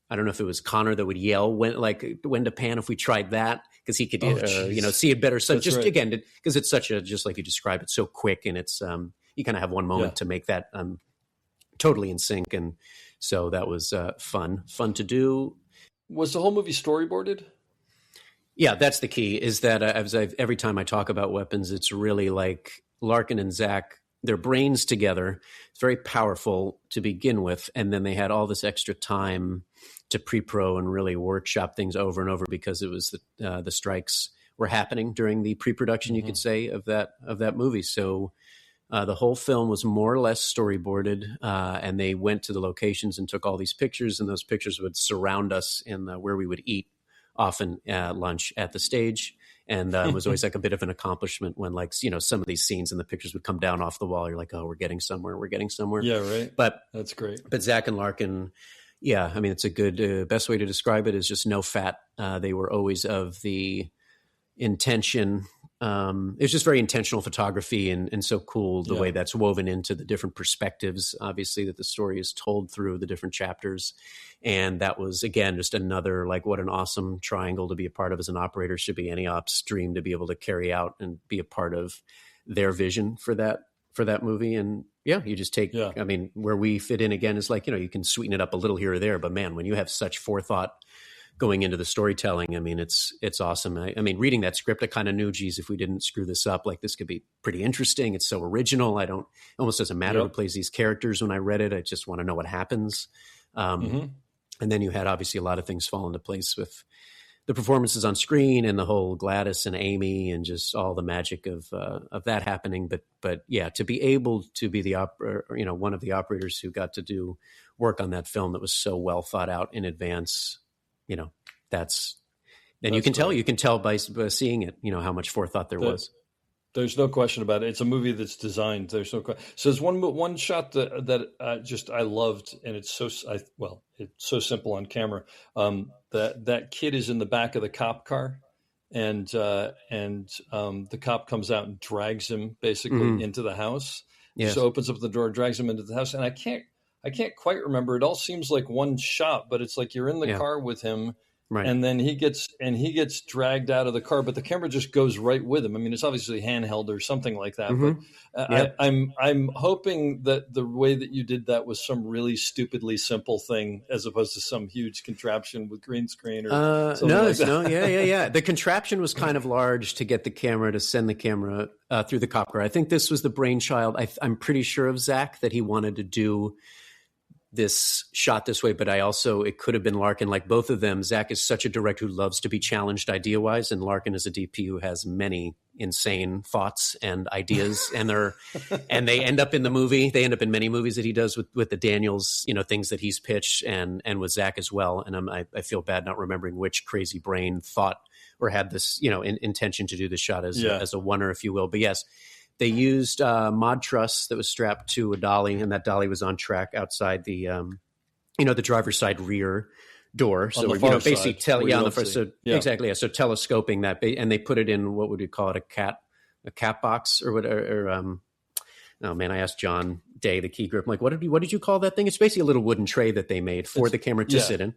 I don't know if it was Connor that would yell when to pan if we tried that, because he could, see it better. So just right. Again, because it's such just like you described, it's so quick and it's, you kind of have one moment to make that totally in sync. And so that was fun to do. Was the whole movie storyboarded? Yeah, that's the key, is that every time I talk about weapons, it's really like Larkin and Zach, their brains together. It's very powerful to begin with. And then they had all this extra time to pre-pro and really workshop things over and over, because it was the strikes were happening during the pre-production, you could say, of that movie. So the whole film was more or less storyboarded, and they went to the locations and took all these pictures, and those pictures would surround us in where we would eat often lunch at the stage. And it was always like a bit of an accomplishment when, like, some of these scenes and the pictures would come down off the wall. You're like, oh, we're getting somewhere. Yeah, right. But that's great. But Zach and Larkin, yeah, I mean, it's a good, best way to describe it is just no fat. They were always of the intention. It was just very intentional photography and so cool the way that's woven into the different perspectives, obviously, that the story is told through the different chapters. And that was, again, just another, like, what an awesome triangle to be a part of as an operator. Should be any ops dream to be able to carry out and be a part of their vision for that movie. And you just take, I mean, where we fit in again is like, you can sweeten it up a little here or there, but man, when you have such forethought going into the storytelling, I mean, it's awesome. I mean, reading that script, I kind of knew, geez, if we didn't screw this up, like, this could be pretty interesting. It's so original. Almost doesn't matter who plays these characters when I read it. I just want to know what happens. And then you had obviously a lot of things fall into place with the performances on screen and the whole Gladys and Amy and just all the magic of that happening. But yeah, to be able to be one of the operators who got to do work on that film that was so well thought out in advance, that's you can tell by seeing it, how much forethought there was. There's no question about it. It's a movie that's designed. There's no question. So there's one shot that I loved, and it's it's so simple on camera. That kid is in the back of the cop car, and the cop comes out and drags him basically into the house. Yes. So opens up the door, drags him into the house, and I can't quite remember. It all seems like one shot, but it's like you're in the car with him. Right. And then he gets dragged out of the car, but the camera just goes right with him. I mean, it's obviously handheld or something like that. But I'm hoping that the way that you did that was some really stupidly simple thing, as opposed to some huge contraption with green screen or something like that. Yeah. The contraption was kind of large to get the camera to send the camera through the cop car. I think this was the brainchild. I'm pretty sure of Zach, that he wanted to do this shot this way, but it could have been Larkin. Like both of them, Zach is such a director who loves to be challenged idea wise, and Larkin is a DP who has many insane thoughts and ideas, and they end up in the movie. They end up in many movies that he does with the Daniels, things that he's pitched, and with Zach as well. And I feel bad not remembering which crazy brain thought or had this intention to do the shot as a oneer, if you will. But yes. They used mod truss that was strapped to a dolly, and that dolly was on track outside the, the driver's side rear door. So on the basically on the first. So exactly, So telescoping that, and they put it in what would you call it, a cat box or whatever. Oh man, I asked John Day, the key grip, I'm like, what did you call that thing? It's basically a little wooden tray that they made for the camera to sit in.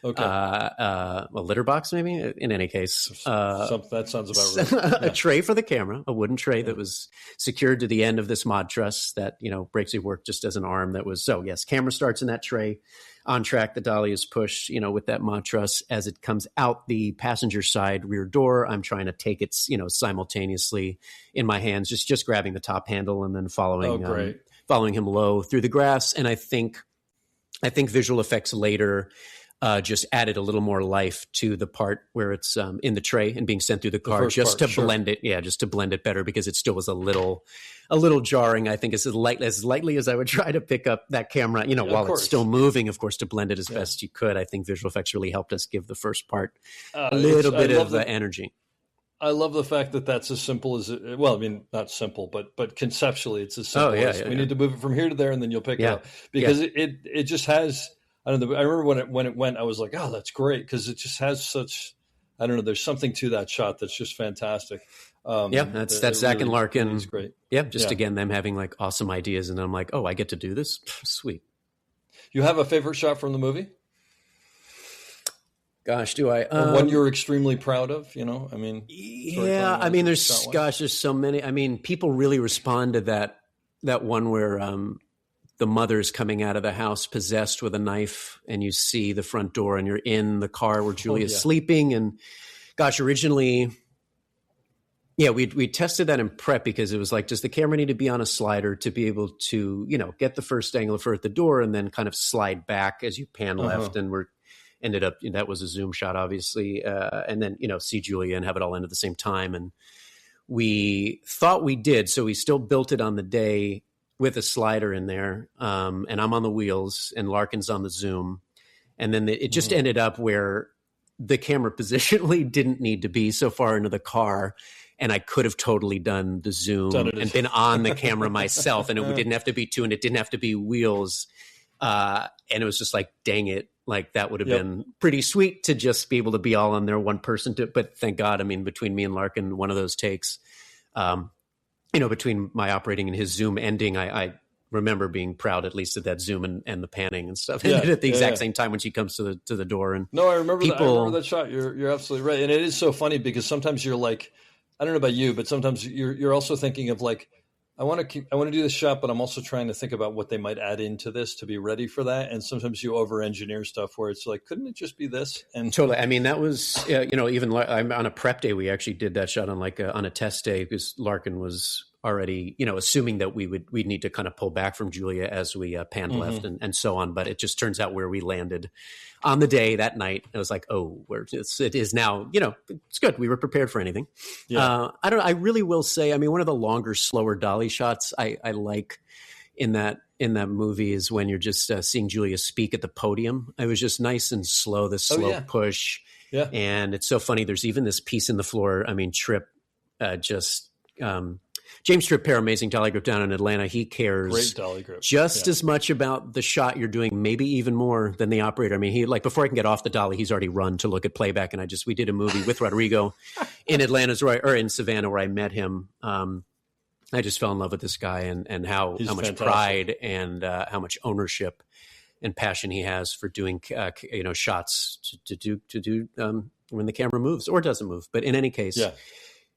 Okay. A litter box, maybe. In any case, that sounds about right. A tray for the camera, a wooden tray that was secured to the end of this mod truss that Breaksy worked just as an arm. That was yes. Camera starts in that tray, on track. The dolly is pushed, with that mod truss as it comes out the passenger side rear door. I'm trying to take it, simultaneously in my hands, just grabbing the top handle and then following him low through the grass. And I think visual effects later. Just added a little more life to the part where it's in the tray and being sent through the car, blend it. Yeah, just to blend it better, because it still was a little jarring. I think it's as lightly as I would try to pick up that camera, while it's still moving, of course, to blend it as best you could. I think visual effects really helped us give the first part a little bit of energy. I love the fact that that's as simple as it. Well, I mean, not simple, but conceptually, it's as simple as we need to move it from here to there, and then you'll pick it up, because it just has. I don't know. I remember when it went, I was like, "Oh, that's great," because it just has such. I don't know. There's something to that shot that's just fantastic. That's Zach really, and Larkin. It's great. Yeah, again, them having like awesome ideas, and then I'm like, "Oh, I get to do this? Sweet." You have a favorite shot from the movie? Gosh, do I? Or one you're extremely proud of? I mean, there's so many. I mean, people really respond to that one where. The mother's coming out of the house possessed with a knife, and you see the front door, and you're in the car where Julia's sleeping. And gosh, originally, we tested that in prep, because it was like, does the camera need to be on a slider to be able to, get the first angle of her at the door and then kind of slide back as you pan left? And ended up, that was a zoom shot, obviously. And then, see Julia and have it all end at the same time. And we thought we did. So we still built it on the day with a slider in there, and I'm on the wheels, and Larkin's on the zoom. And then it just ended up where the camera positionally didn't need to be so far into the car, and I could have totally done the zoom and been on the camera myself, and it didn't have to be two, and it didn't have to be wheels. And it was just like, dang it, like that would have been pretty sweet to just be able to be all on there, one person but thank God, I mean, between me and Larkin, one of those takes, between my operating and his zoom ending, I remember being proud at least of that zoom and the panning and stuff. And at the exact same time when she comes to the door. And no, I remember that shot. You're absolutely right. And it is so funny, because sometimes you're like, I don't know about you, but sometimes you're also thinking of like, I want to do this shot, but I'm also trying to think about what they might add into this to be ready for that. And sometimes you over-engineer stuff where it's like, couldn't it just be this? And totally. I mean, that was, even I'm on a prep day, we actually did that shot on on a test day, because Larkin was already, assuming that we'd need to kind of pull back from Julia as we panned left and so on. But it just turns out where we landed on the day that night, it was like, oh, it is now, it's good. We were prepared for anything. Yeah. I don't know. I really will say, I mean, one of the longer, slower dolly shots I like in that movie is when you're just seeing Julia speak at the podium. It was just nice and slow, the slow push. Yeah. And it's so funny. There's even this piece in the floor. I mean, Tripp just James Tripp, Amazing Dolly Grip down in Atlanta, he cares Great dolly grip. just as much about the shot you're doing, maybe even more than the operator. I mean, he like before I can get off the dolly, he's already run to look at playback. And we did a movie with Rodrigo in Atlanta or in Savannah where I met him. I just fell in love with this guy and how much fantastic. pride and how much ownership and passion he has for doing shots to do when the camera moves or doesn't move. But in any case,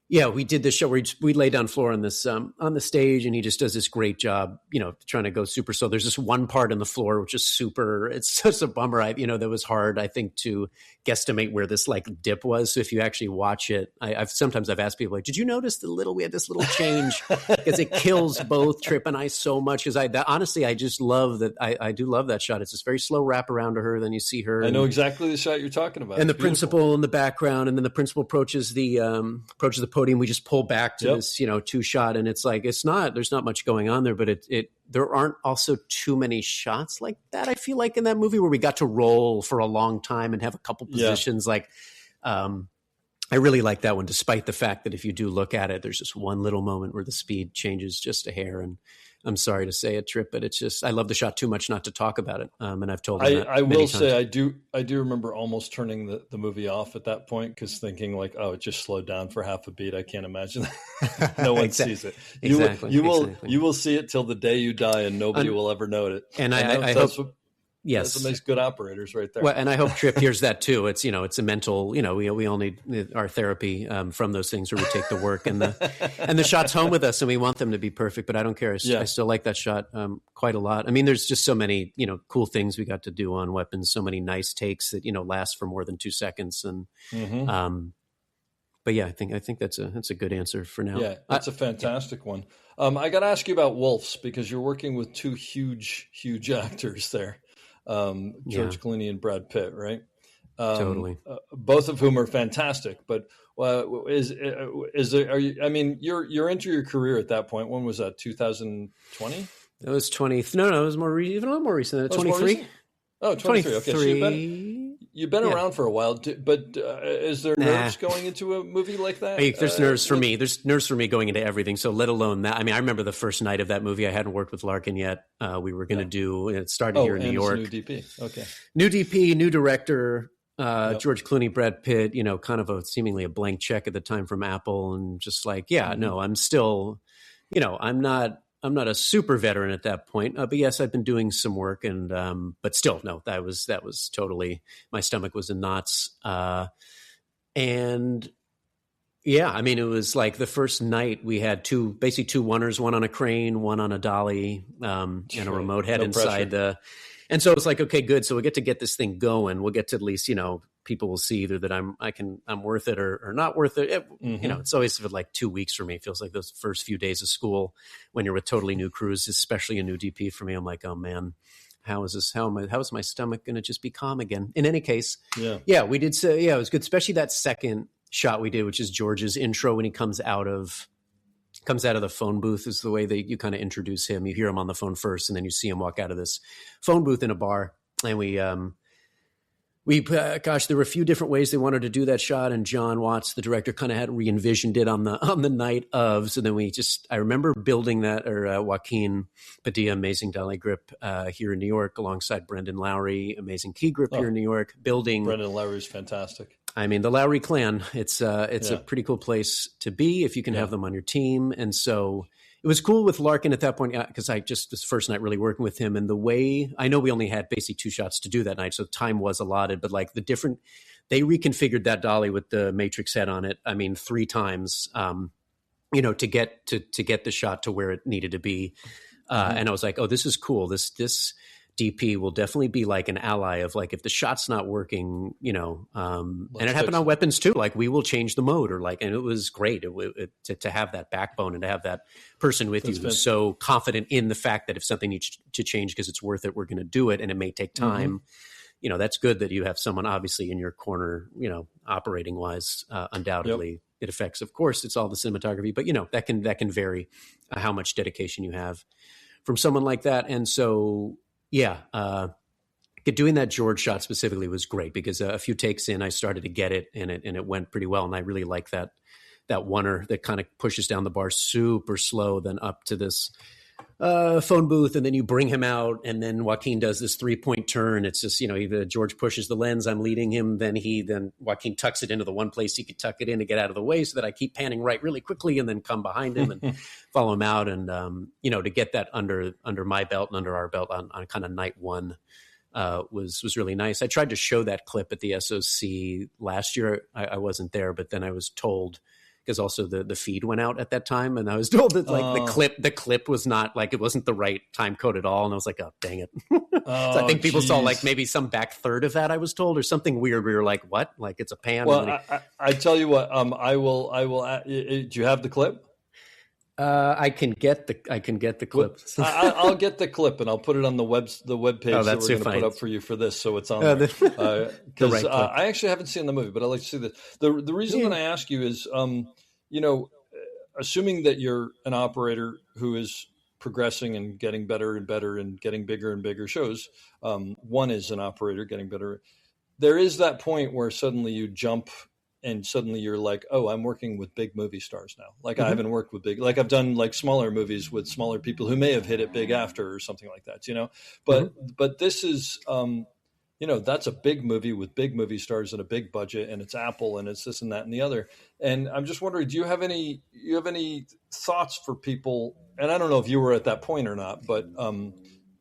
yeah, we did this show where we lay down floor on this on the stage, and he just does this great job, trying to go super. So there's this one part in the floor which is super. It's such a bummer. That was hard, I think, to guesstimate where this like dip was. So if you actually watch it, I've sometimes asked people like, did you notice we had this little change because it kills both Tripp and I so much because honestly I just love that. I do love that shot. It's this very slow wrap around to her. Then you see her. I know exactly the shot you're talking about. And the principal in the background, and then the principal approaches the podium. We just pull back to this, two shot, and it's like there's not much going on there, but there aren't also too many shots like that. I feel like in that movie where we got to roll for a long time and have a couple positions. I really like that one, despite the fact that if you do look at it, there's just one little moment where the speed changes just a hair. And I'm sorry to say it, Tripp, but it's just I love the shot too much not to talk about it. And I've told him that I will many say times. I do remember almost turning the movie off at that point because thinking like, oh, it just slowed down for half a beat. I can't imagine that. No one sees it. You will see it till the day you die, and nobody will ever note it. And I hope. Yes, that makes good operators right there. Well, and I hope Tripp hears that too. It's it's a mental. We all need our therapy from those things where we take the work and the shots home with us, and we want them to be perfect. But I don't care. I still like that shot quite a lot. I mean, there's just so many cool things we got to do on weapons. So many nice takes that last for more than 2 seconds. And but yeah, I think that's a good answer for now. Yeah, that's a fantastic one. I got to ask you about Wolves because you're working with two huge huge actors there. George Clooney and Brad Pitt, right? Totally. Both of whom are fantastic. But is there? Are you? I mean, you're into your career at that point. When was that? 2020? That was 20. No, it was even a little more recent. 23. Oh, 23. Okay, so you've been around for a while. But is there nerves going into a movie like that? There's nerves for me. There's nerves for me going into everything. So let alone that. I mean, I remember the first night of that movie. I hadn't worked with Larkin yet. We were going to do. It started here in New York. New DP. Okay. New DP, new director. George Clooney, Brad Pitt. Kind of seemingly a blank check at the time from Apple, and just like, no, I'm still. I'm not a super veteran at that point, but yes, I've been doing some work, and but still, no, that was totally my stomach was in knots, and yeah, I mean, it was like the first night we had basically two oneers, one on a crane, one on a dolly, and a remote head inside the. And so it's like, okay, good. So we get to get this thing going. We'll get to at least, people will see either that I'm worth it or not worth it. It's always like 2 weeks for me. It feels like those first few days of school when you're with totally new crews, especially a new DP for me. I'm like, oh man, how is my stomach going to just be calm again? In any case, we did say, it was good. Especially that second shot we did, which is George's intro when he comes out of the phone booth is the way that you kind of introduce him. You hear him on the phone first, and then you see him walk out of this phone booth in a bar. And there were a few different ways they wanted to do that shot. And John Watts, the director, kind of had re-envisioned it on the night of. So then I remember building that, or Joaquin Padilla, amazing dolly grip here in New York, alongside Brendan Lowry, amazing key grip here in New York, building. Brendan Lowry is fantastic. I mean, the Lowry clan, it's a pretty cool place to be if you can have them on your team. And so it was cool with Larkin at that point because this first night really working with him, and the way I know we only had basically 2 shots to do that night. So time was allotted, but like they reconfigured that dolly with the Matrix head on it. I mean, 3 times, to get the shot to where it needed to be. And I was like, oh, this is cool. This DP will definitely be like an ally of like, if the shot's not working, and it happened on weapons too. Like we will change the mode and it was great to have that backbone and to have that person with you who's so confident in the fact that if something needs to change because it's worth it, we're going to do it. And it may take time. That's good that you have someone obviously in your corner, operating wise, undoubtedly it affects, of course, it's all the cinematography, but that can vary how much dedication you have from someone like that. And so, doing that George shot specifically was great because a few takes in, I started to get it and it went pretty well. And I really like that that oneer that kind of pushes down the bar super slow, then up to this phone booth, and then you bring him out, and then Joaquin does this 3-point turn. It's just, either George pushes the lens, I'm leading him, then Joaquin tucks it into the one place he could tuck it in to get out of the way, so that I keep panning right really quickly and then come behind him and follow him out. And to get that under my belt and under our belt on kind of night one was really nice. I tried to show that clip at the SOC last year. I wasn't there, but then I was told, because also the feed went out at that time, and I was told that the clip was not, like, it wasn't the right time code at all, and I was like, oh dang it. So I think people saw like maybe some back third of that, I was told, or something weird. We were like, what? Like, it's a pan. Well, I tell you what, I will. Do you have the clip? I can get the clip. I'll get the clip and I'll put it on the web page that we're going to put up for you for this, so it's on there. Because I actually haven't seen the movie, but I'd like to see this. The reason that I ask you is, assuming that you're an operator who is progressing and getting better and better and getting bigger and bigger shows, one is an operator getting better. There is that point where suddenly you jump. And suddenly you're like, oh, I'm working with big movie stars now. Like, I haven't worked with like I've done like smaller movies with smaller people who may have hit it big after or something like that, But this is, that's a big movie with big movie stars and a big budget, and it's Apple and it's this and that and the other. And I'm just wondering, do you have any thoughts for people? And I don't know if you were at that point or not, but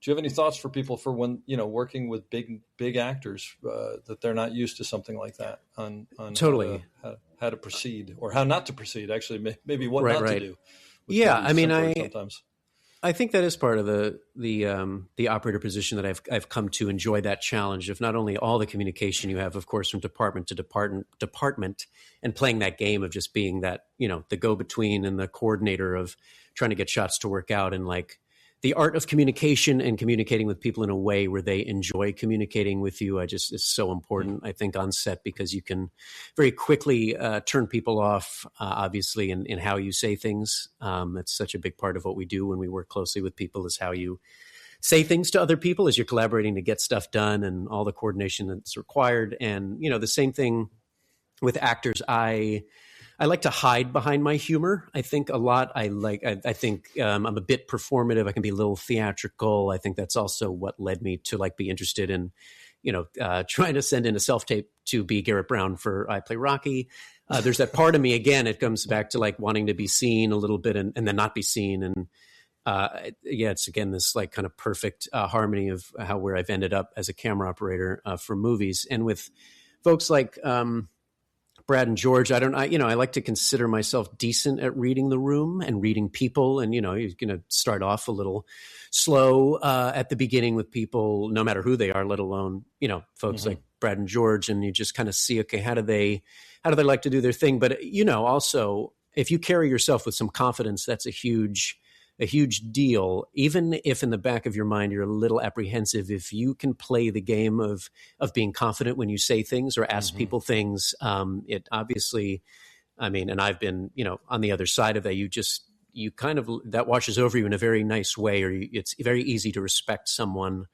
do you have any thoughts for people for when, working with big actors that they're not used to something like that on totally how to proceed or how not to proceed? Actually, maybe what not to do. Yeah, I mean, sometimes. I think that is part of the operator position that I've come to enjoy, that challenge of not only all the communication you have, of course, from department to department, and playing that game of just being that, the go-between and the coordinator of trying to get shots to work out, and like the art of communication and communicating with people in a way where they enjoy communicating with you. Is so important, I think, on set, because you can very quickly turn people off, obviously, in how you say things. That's such a big part of what we do when we work closely with people, is how you say things to other people as you're collaborating to get stuff done, and all the coordination that's required. And, the same thing with actors. I like to hide behind my humor. I think a lot. I think I'm a bit performative. I can be a little theatrical. I think that's also what led me to be interested in, trying to send in a self-tape to be Garrett Brown for I Play Rocky. There's that part of me, again, it comes back to wanting to be seen a little bit and then not be seen. And it's again, this kind of perfect harmony of where I've ended up as a camera operator for movies. And with folks like, Brad and George, I like to consider myself decent at reading the room and reading people. And, you're going to start off a little slow at the beginning with people, no matter who they are, let alone, folks like Brad and George. And you just kind of see, okay, how do they like to do their thing? But, also, if you carry yourself with some confidence, that's a huge deal. Even if in the back of your mind you're a little apprehensive, if you can play the game of being confident when you say things or ask people things, it obviously, and I've been, on the other side of that, you kind of, that washes over you in a very nice way, or it's very easy to respect someone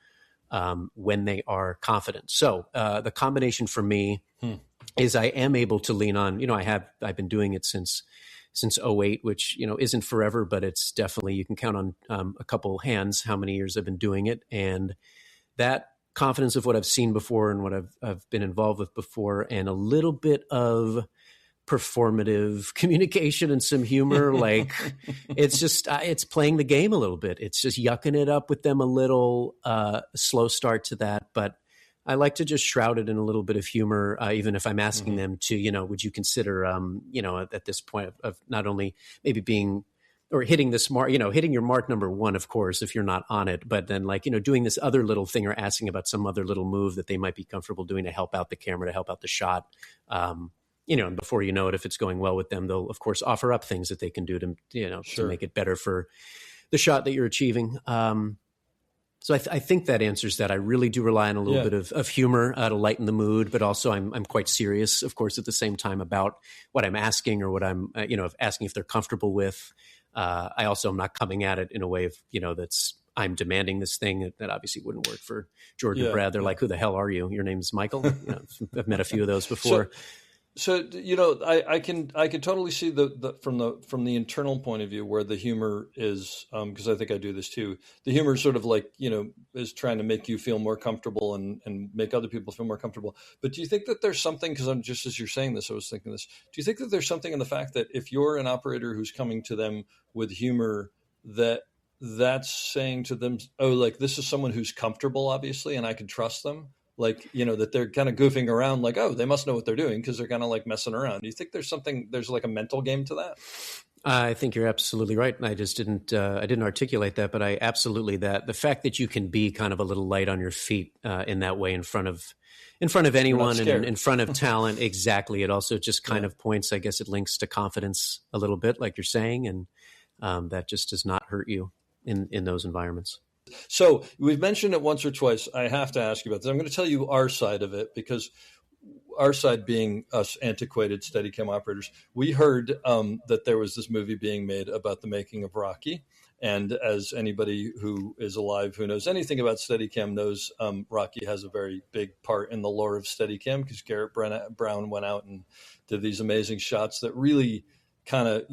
when they are confident. So the combination for me is I am able to lean on, I've been doing it since '08, which, isn't forever, but it's definitely, you can count on a couple hands how many years I've been doing it. And that confidence of what I've seen before and what I've been involved with before, and a little bit of performative communication and some humor, it's just, it's playing the game a little bit. It's just yucking it up with them a little, slow start to that. But I like to just shroud it in a little bit of humor, even if I'm asking them to, would you consider, at this point of not only maybe being or hitting this mark, hitting your mark number one, of course, if you're not on it, but then doing this other little thing or asking about some other little move that they might be comfortable doing to help out the camera, to help out the shot. And before you know it, if it's going well with them, they'll of course offer up things that they can do to, to make it better for the shot that you're achieving. So I think that answers that. I really do rely on a little bit of humor to lighten the mood, but also I'm quite serious, of course, at the same time about what I'm asking or what I'm, asking if they're comfortable with. I also am not coming at it in a way of, that's I'm demanding this thing. That obviously wouldn't work for George and Brad. They're like, who the hell are you? Your name's Michael. I've met a few of those before. So I can totally see the from the internal point of view where the humor is, because I think I do this too. The humor is sort of like, is trying to make you feel more comfortable and make other people feel more comfortable. But do you think that there's something, because I'm just, as you're saying this, I was thinking this. Do you think that there's something in the fact that if you're an operator who's coming to them with humor, that's saying to them, oh, like, this is someone who's comfortable, obviously, and I can trust them? Like, that they're kind of goofing around, like, oh, they must know what they're doing because they're kind of like messing around. Do you think there's like a mental game to that? I think you're absolutely right. I just didn't articulate that, but the fact that you can be kind of a little light on your feet in that way in front of anyone and in front of talent. Exactly. It also just kind of points, I guess it links to confidence a little bit, like you're saying. And that just does not hurt you in those environments. So we've mentioned it once or twice. I have to ask you about this. I'm going to tell you our side of it, because our side being us antiquated Steadicam operators, we heard that there was this movie being made about the making of Rocky. And as anybody who is alive who knows anything about Steadicam knows, Rocky has a very big part in the lore of Steadicam, because Garrett Brown went out and did these amazing shots that really kind of,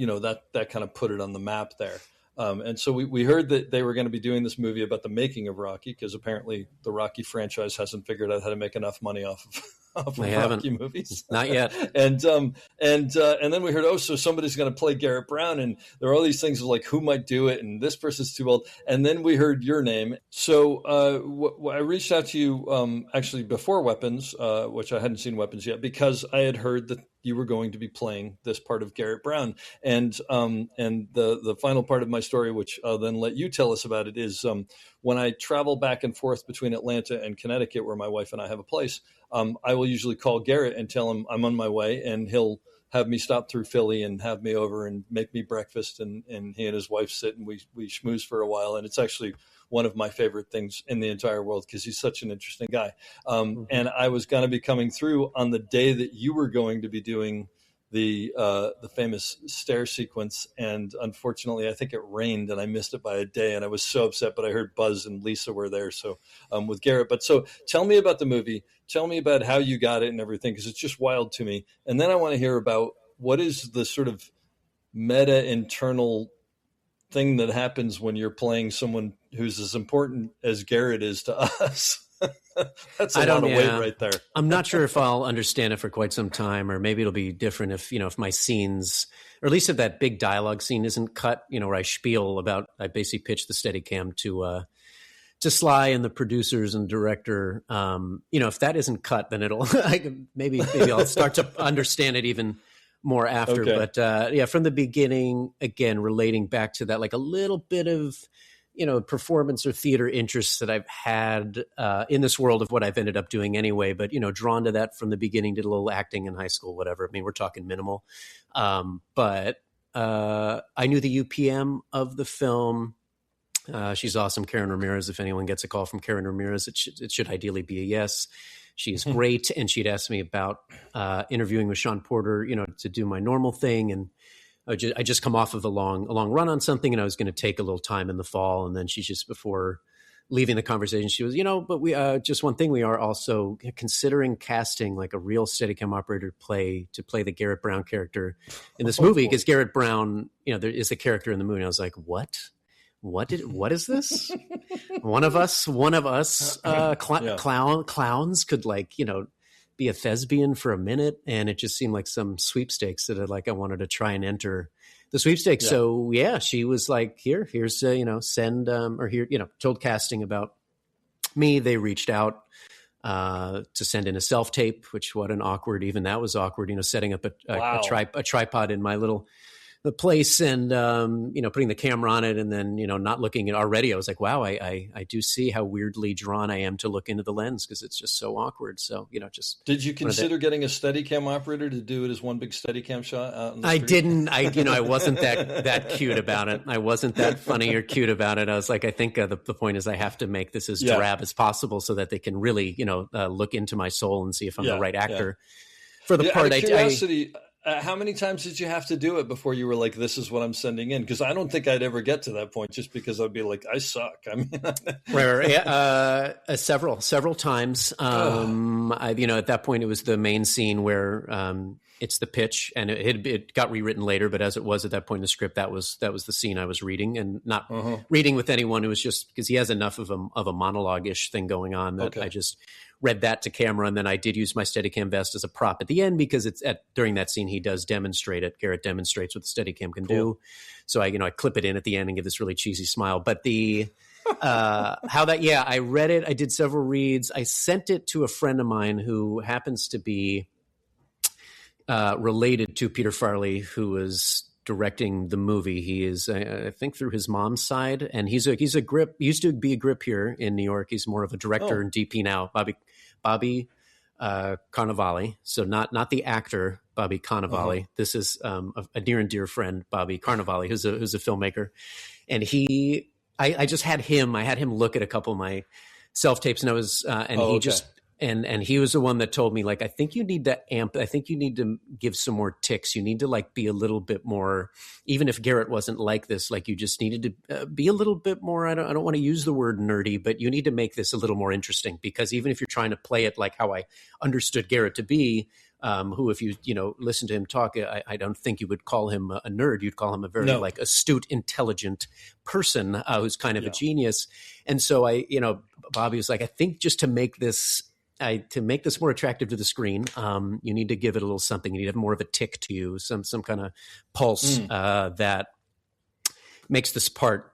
that kind of put it on the map there. And so we heard that they were going to be doing this movie about the making of Rocky, because apparently the Rocky franchise hasn't figured out how to make enough money off of Rocky movies. Not yet. And then we heard, so somebody's going to play Garrett Brown, and there are all these things of like, who might do it, and this person's too old. And then we heard your name. So I reached out to you actually before Weapons, which I hadn't seen Weapons yet, because I had heard that you were going to be playing this part of Garrett Brown. And the final part of my story, which I'll then let you tell us about it, is when I travel back and forth between Atlanta and Connecticut, where my wife and I have a place, I will usually call Garrett and tell him I'm on my way, and he'll have me stop through Philly and have me over and make me breakfast, and he and his wife sit and we schmooze for a while. And it's actually one of my favorite things in the entire world, because he's such an interesting guy. And I was going to be coming through on the day that you were going to be doing the famous stair sequence, and unfortunately I think it rained and I missed it by a day, and I was so upset. But I heard Buzz and Lisa were there, so with Garrett. But so tell me about the movie, tell me about how you got it and everything, because it's just wild to me. And then I want to hear about what is the sort of meta internal thing that happens when you're playing someone who's as important as Garrett is to us. That's a lot of weight right there. I'm not sure if I'll understand it for quite some time, or maybe it'll be different if my scenes, or at least if that big dialogue scene isn't cut, where I spiel about, I basically pitch the Steadicam to Sly and the producers and director. If that isn't cut, then it'll, maybe I'll start to understand it even more after. Okay. But from the beginning, again, relating back to that, like a little bit of, performance or theater interests that I've had in this world of what I've ended up doing anyway, but, drawn to that from the beginning, did a little acting in high school, whatever. I mean, we're talking minimal. But I knew the UPM of the film. She's awesome, Karen Ramirez. If anyone gets a call from Karen Ramirez, it should ideally be a yes. She's great. And she'd asked me about interviewing with Sean Porter, to do my normal thing. And I just come off of a long run on something, and I was going to take a little time in the fall. And then she just, before leaving the conversation, she was, but we just one thing, we are also considering casting like a real Steadicam operator to play the Garrett Brown character in this movie, because Garrett Brown, there is the character in the movie. And I was like, what is this? one of us clowns could be a thespian for a minute, and it just seemed like some sweepstakes that I wanted to try and enter the sweepstakes. Yeah. So she was like, here's send or here, told casting about me. They reached out to send in a self tape, which even that was awkward, setting up a tripod in my little the place and, putting the camera on it and then, not looking at already. I was like, wow, I do see how weirdly drawn I am to look into the lens because it's just so awkward. So, just. Did you consider getting a Steadicam operator to do it as one big Steadicam shot out in the street? I didn't. I wasn't that cute about it. I wasn't that funny or cute about it. I was like, I think the point is I have to make this as drab as possible so that they can really, look into my soul and see if I'm the right actor for the part. Out of curiosity, how many times did you have to do it before you were like, this is what I'm sending in? Because I don't think I'd ever get to that point just because I'd be like, I suck. I mean, several times. At that point, it was the main scene where it's the pitch, and it got rewritten later. But as it was at that point in the script, that was the scene I was reading, and not reading with anyone. It was just because he has enough of a monologue-ish thing going on that I just read that to camera, and then I did use my Steadicam vest as a prop at the end because during that scene he does demonstrate it. Garrett demonstrates what the Steadicam can do, so I clip it in at the end and give this really cheesy smile. But the I read it. I did several reads. I sent it to a friend of mine who happens to be related to Peter Farrelly, who was directing the movie. He is, I think, through his mom's side, and he's a grip. He used to be a grip here in New York. He's more of a director and DP now. Bobby Carnevale. So not the actor Bobby Carnevale. This is a near and dear friend, Bobby Carnevale, who's a filmmaker, and I just had him. I had him look at a couple of my self tapes, and I was, he just, and he was the one that told me, like, I think you need to give some more ticks. You need to be a little bit more, even if Garrett wasn't like this, like you just needed to be a little bit more. I don't want to use the word nerdy, but you need to make this a little more interesting, because even if you're trying to play it like how I understood Garrett to be, who, if you listen to him talk, I don't think you would call him a nerd. You'd call him a very astute, intelligent person who's kind of a genius. And so Bobby was like, I think just to make this more attractive to the screen, you need to give it a little something. You need to have more of a tick to you, some kind of pulse that makes this part,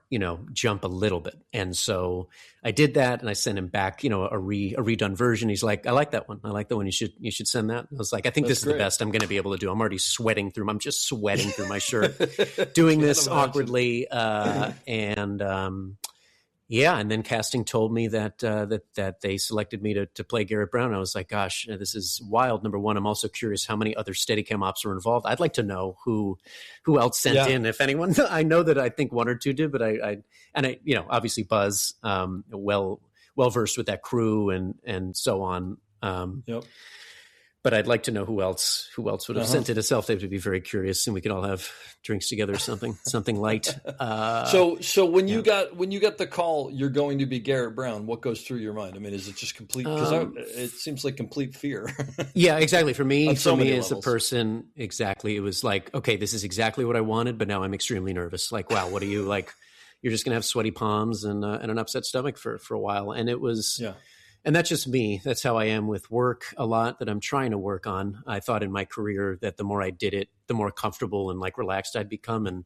jump a little bit. And so I did that, and I sent him back, a redone version. He's like, I like that one. I like the one. You should send that. I was like, I think this is the best I'm going to be able to do. I'm already sweating through my shirt doing this awkwardly. And then casting told me that they selected me to play Garrett Brown. I was like, gosh, this is wild. Number one, I'm also curious how many other Steadicam ops were involved. I'd like to know who else sent in, if anyone. I know that I think one or two did, but I obviously Buzz, well versed with that crew and so on. But I'd like to know who else would have sent it a self-tape, to be very curious, and we could all have drinks together or something light. So when you got the call, you're going to be Garrett Brown, what goes through your mind? I mean, is it just complete? Because it seems like complete fear. Yeah, exactly. For me as a person, exactly. It was like, okay, this is exactly what I wanted, but now I'm extremely nervous. Like, wow, what are you like? You're just gonna have sweaty palms and an upset stomach for a while, and it was. Yeah. And that's just me. That's how I am with work a lot, that I'm trying to work on. I thought in my career that the more I did it, the more comfortable and relaxed I'd become. And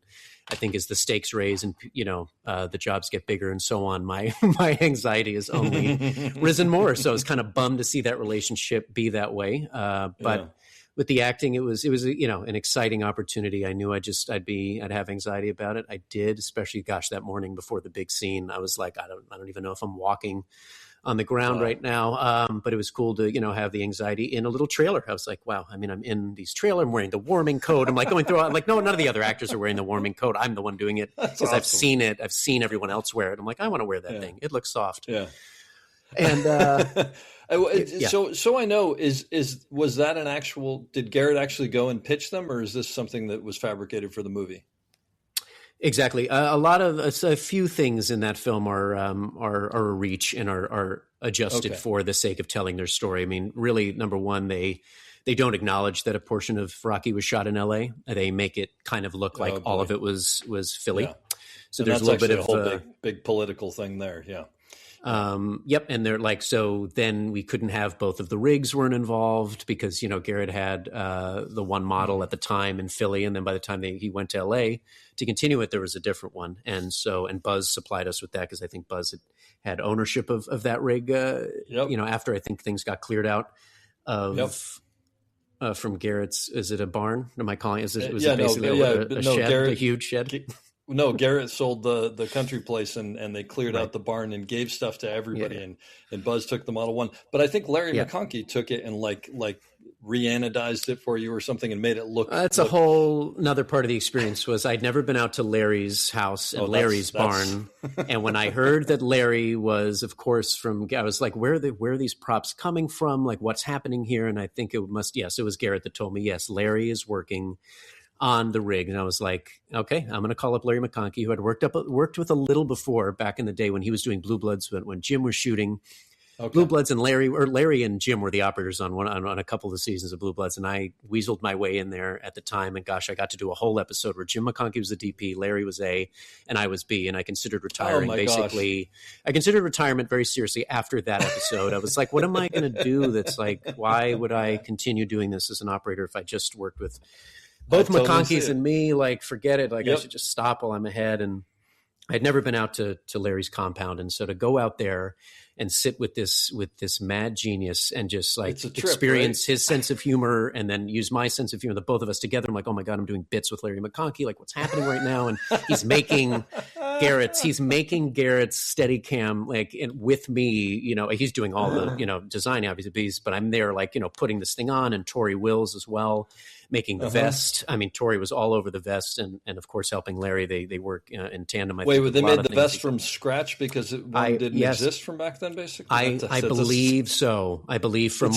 I think as the stakes raise and, the jobs get bigger and so on, my anxiety has only risen more. So I was kind of bummed to see that relationship be that way. But with the acting, it was an exciting opportunity. I knew I'd have anxiety about it. I did, especially, that morning before the big scene. I was like, I don't even know if I'm walking on the ground right now. But it was cool to, have the anxiety in a little trailer. I was like, wow, I mean, I'm in these trailer, I'm wearing the warming coat. I'm like going through, I'm like, no, none of the other actors are wearing the warming coat. I'm the one doing it because awesome. I've seen it. I've seen everyone else wear it. I'm like, I want to wear that thing. It looks soft. Yeah. And, so I know was that an actual, did Garrett actually go and pitch them, or is this something that was fabricated for the movie? Exactly. A few things in that film are a reach and are adjusted for the sake of telling their story. I mean, really, number one, they don't acknowledge that a portion of Rocky was shot in L.A. They make it kind of look like all of it was Philly. Yeah. So and there's a little bit of a whole big political thing there. Yeah. Yep. And they're like, so then we couldn't have both of the rigs weren't involved because, Garrett had the one model at the time in Philly. And then by the time he went to LA to continue it, there was a different one. And Buzz supplied us with that because I think Buzz had ownership of that rig, after I think things got cleared out from Garrett's. Is it a barn? Am I calling it? Was it basically a shed, a huge shed? No, Garrett sold the country place and they cleared out the barn and gave stuff to everybody and Buzz took the Model 1. But I think Larry McConkey took it and like re-anodized it for you or something and made it look. That's a whole another part of the experience was I'd never been out to Larry's house and Larry's barn. And when I heard that Larry was, of course, I was like, where are these props coming from? Like, what's happening here? And I think it was Garrett that told me, yes, Larry is working on the rig. And I was like, okay, I'm going to call up Larry McConkey, who had worked with a little before back in the day when he was doing Blue Bloods, when Jim was shooting. Okay. Blue Bloods, and Larry and Jim were the operators on a couple of the seasons of Blue Bloods, and I weaseled my way in there at the time. And gosh, I got to do a whole episode where Jim McConkey was the DP, Larry was A, and I was B, and I considered retiring. Basically, I considered retirement very seriously after that episode. I was like, what am I going to do? That's like, why would I continue doing this as an operator if I just worked with both McConkeys and me? Like, forget it. Like, I should just stop while I'm ahead. And I'd never been out to Larry's compound, and so to go out there and sit with this mad genius and just like experience his sense of humor and then use my sense of humor, the both of us together. I'm like, oh my God, I'm doing bits with Larry McConkey. Like, what's happening right now? And he's making Garrett's steadicam, like, and with me, you know, he's doing all the, you know, designing obviously, but I'm there, like, you know, putting this thing on, and Tori Wills as well, making the vest. I mean, Tori was all over the vest, and of course helping Larry. They work in tandem. Wait, they made the vest from scratch because one didn't exist from back then, basically? I believe so. I believe from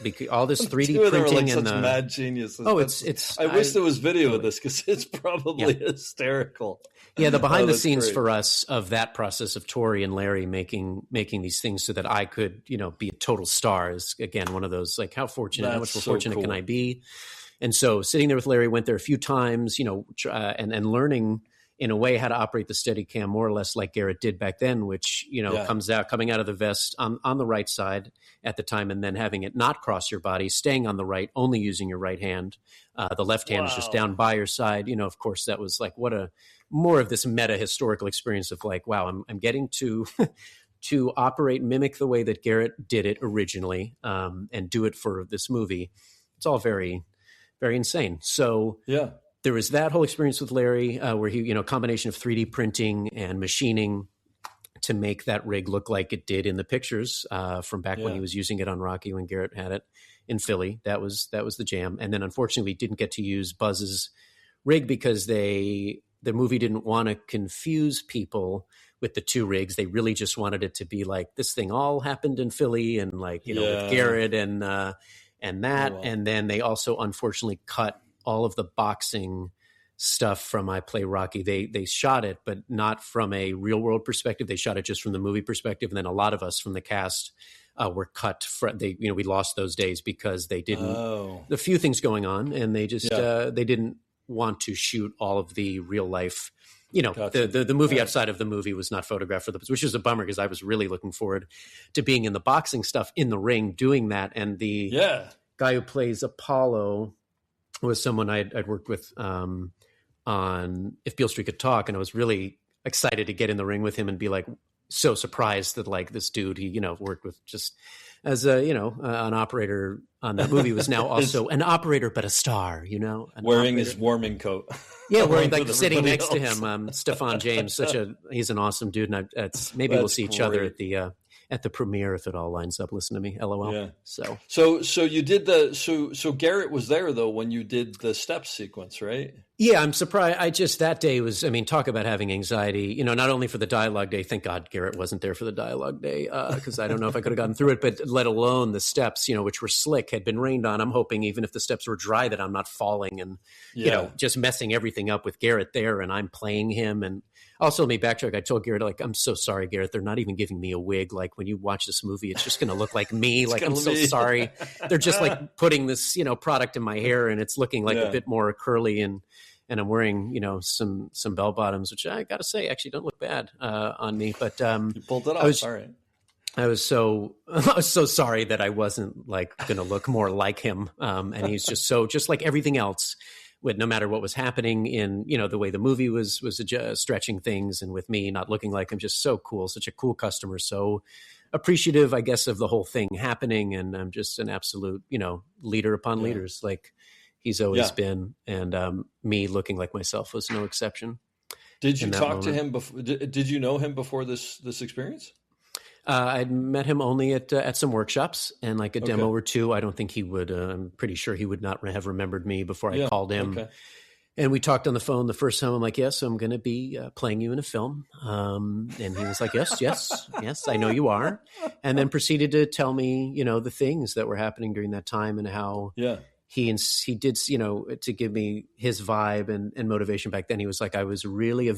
because all this 3D printing and such mad geniuses. Oh, it's. I wish there was video of this because it's probably hysterical. Yeah, the behind the scenes for us of that process of Tori and Larry making these things so that I could, you know, be a total star is, again, one of those, like, how much more fortunate can I be? And so sitting there with Larry, went there a few times, you know, and learning in a way how to operate the Steadicam more or less like Garrett did back then, which, you know, coming out of the vest on the right side at the time, and then having it not cross your body, staying on the right, only using your right hand. The left hand is just down by your side. You know, of course, that was like more of this meta historical experience of like, wow, I'm getting to mimic the way that Garrett did it originally, and do it for this movie. It's all very, very insane. So there was that whole experience with Larry, where he, you know, combination of 3D printing and machining to make that rig look like it did in the pictures from back when he was using it on Rocky, when Garrett had it in Philly. That was the jam. And then unfortunately we didn't get to use Buzz's rig because the movie didn't want to confuse people with the two rigs. They really just wanted it to be like, this thing all happened in Philly, and like, you know, with Garrett and that. Oh, wow. And then they also unfortunately cut all of the boxing stuff from I Play Rocky. They shot it, but not from a real world perspective. They shot it just from the movie perspective. And then a lot of us from the cast were cut. We lost those days because they didn't. A few things going on, and they just they didn't want to shoot all of the real life. You know, the movie outside of the movie was not photographed for which is a bummer because I was really looking forward to being in the boxing stuff in the ring, doing that. And the guy who plays Apollo was someone I'd worked with on If Beale Street Could Talk, and I was really excited to get in the ring with him and be like so surprised that like this dude he, you know, worked with just as a, you know, an operator on that movie was now also an operator, but a star, you know, wearing his warming coat. Yeah, wearing like sitting next to him, Stefan James, he's an awesome dude, and maybe we'll see each other at the premiere if it all lines up. Listen to me, LOL. Yeah. So you did so Garrett was there though when you did the steps sequence, right? Yeah, I'm surprised. That day was, I mean, talk about having anxiety, you know, not only for the dialogue day, thank God Garrett wasn't there for the dialogue day, because I don't know if I could have gotten through it, but let alone the steps, you know, which were slick, had been rained on. I'm hoping even if the steps were dry that I'm not falling and, you know, just messing everything up with Garrett there, and I'm playing him. And also, let me backtrack. I told Garrett, like, I'm so sorry, Garrett. They're not even giving me a wig. Like, when you watch this movie, it's just going to look like me. Like, I'm so sorry. They're just like putting this, you know, product in my hair, and it's looking like a bit more curly, and I'm wearing, you know, some bell bottoms, which I got to say actually don't look bad on me. But you pulled it off. All right. I was so sorry that I wasn't like going to look more like him. And he's just like everything else. With no matter what was happening in, you know, the way the movie was stretching things, and with me not looking like him, just so cool, such a cool customer, so appreciative, I guess, of the whole thing happening. And I'm just an absolute, you know, leader upon leaders, like he's always been. And me looking like myself was no exception. Did you talk to him before? Did you know him before this experience? I'd met him only at some workshops and like a demo or two. I don't think he would. I'm pretty sure he would not have remembered me before I called him. Okay. And we talked on the phone the first time. I'm like, yes, I'm going to be playing you in a film. And he was like, yes, I know you are. And then proceeded to tell me, you know, the things that were happening during that time and how he did, to give me his vibe and motivation back then. He was like, I was really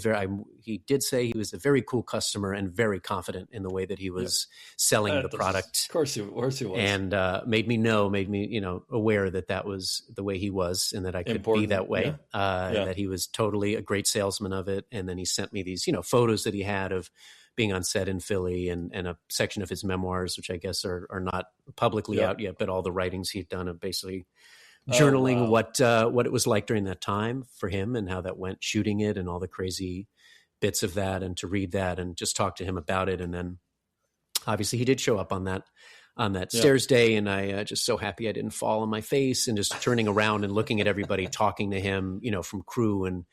he did say he was a very cool customer and very confident in the way that he was selling the product. Of course he was. And made me aware that was the way he was and that I could be that way. That he was totally a great salesman of it. And then he sent me these, photos that he had of being on set in Philly and a section of his memoirs, which I guess are not publicly out yet, but all the writings he'd done of basically journaling what it was like during that time for him and how that went, shooting it and all the crazy bits of that, and to read that and just talk to him about it. And then obviously he did show up on that stairs day, and I just so happy I didn't fall on my face, and just turning around and looking at everybody talking to him, from crew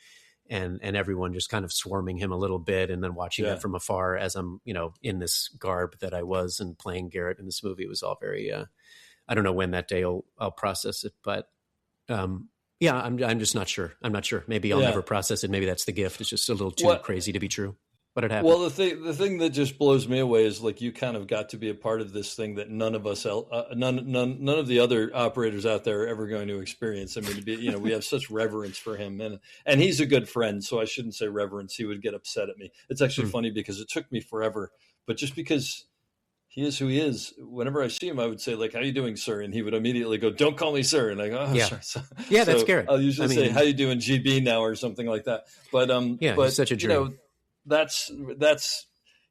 and everyone just kind of swarming him a little bit, and then watching that from afar as I'm, in this garb that I was and playing Garrett in this movie. It was all very, I don't know when that day I'll process it, but I'm just not sure. I'm not sure. Maybe I'll never process it. Maybe that's the gift. It's just a little too crazy to be true. But it happened. Well, the thing that just blows me away is like you kind of got to be a part of this thing that none of us, none of the other operators out there are ever going to experience. I mean, we have such reverence for him, and he's a good friend, so I shouldn't say reverence. He would get upset at me. It's actually funny because it took me forever, but just because he is who he is, whenever I see him, I would say, like, how you doing, sir? And he would immediately go, don't call me sir. And I go, sorry. That's Garrett. I'll usually say, how you doing, GB now, or something like that. But he's such a dream. That's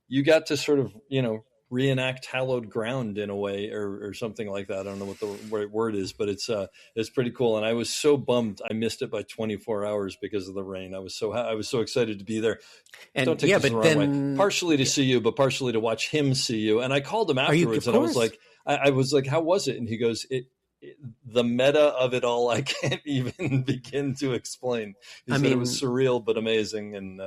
you got to sort of, reenact hallowed ground in a way, or something like that. I don't know what the right word is, but it's pretty cool. And I was so bummed I missed it by 24 hours because of the rain. I was so excited to be there. And don't take this the wrong way. Partially to see you, but partially to watch him see you. And I called him afterwards, and I was like, how was it? And he goes, the meta of it all, I can't even begin to explain. He said it was surreal but amazing, and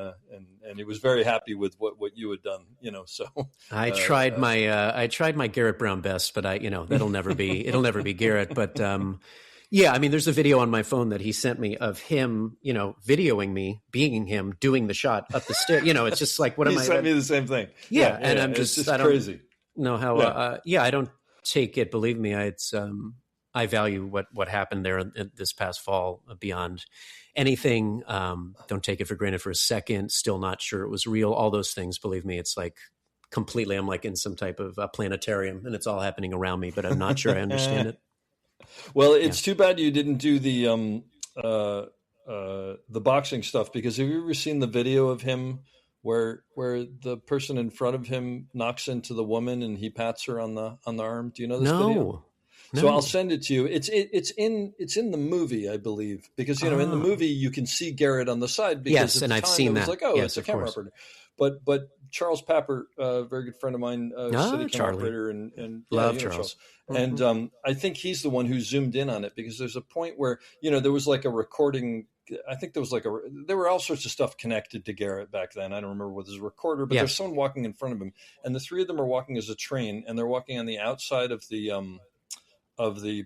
he was very happy with what you had done. So I tried my Garrett Brown best, but it'll never be Garrett. But there's a video on my phone that he sent me of him, videoing me, being him, doing the shot up the stairs. It's just like, what am I? He sent me the same thing. Yeah, and I'm just I don't crazy. Know how. I don't take it. Believe me, I value what happened there this past fall beyond anything. Don't take it for granted for a second. Still not sure it was real. All those things, believe me, it's like completely, I'm like in some type of planetarium and it's all happening around me, but I'm not sure I understand it. Well, it's too bad you didn't do the boxing stuff, because have you ever seen the video of him where the person in front of him knocks into the woman and he pats her on the arm? Do you know this video? No. So I'll send it to you. It's in the movie, I believe, because in the movie you can see Garrett on the side. Because yes, and I've seen that. Like, it's a camera operator. But Charles Papper, a very good friend of mine, steadicam operator, and love Charles. And I think he's the one who zoomed in on it, because there's a point where there was like a recording. I think there was there were all sorts of stuff connected to Garrett back then. I don't remember what his recorder, but there's someone walking in front of him, and the three of them are walking as a train, and they're walking on the outside of the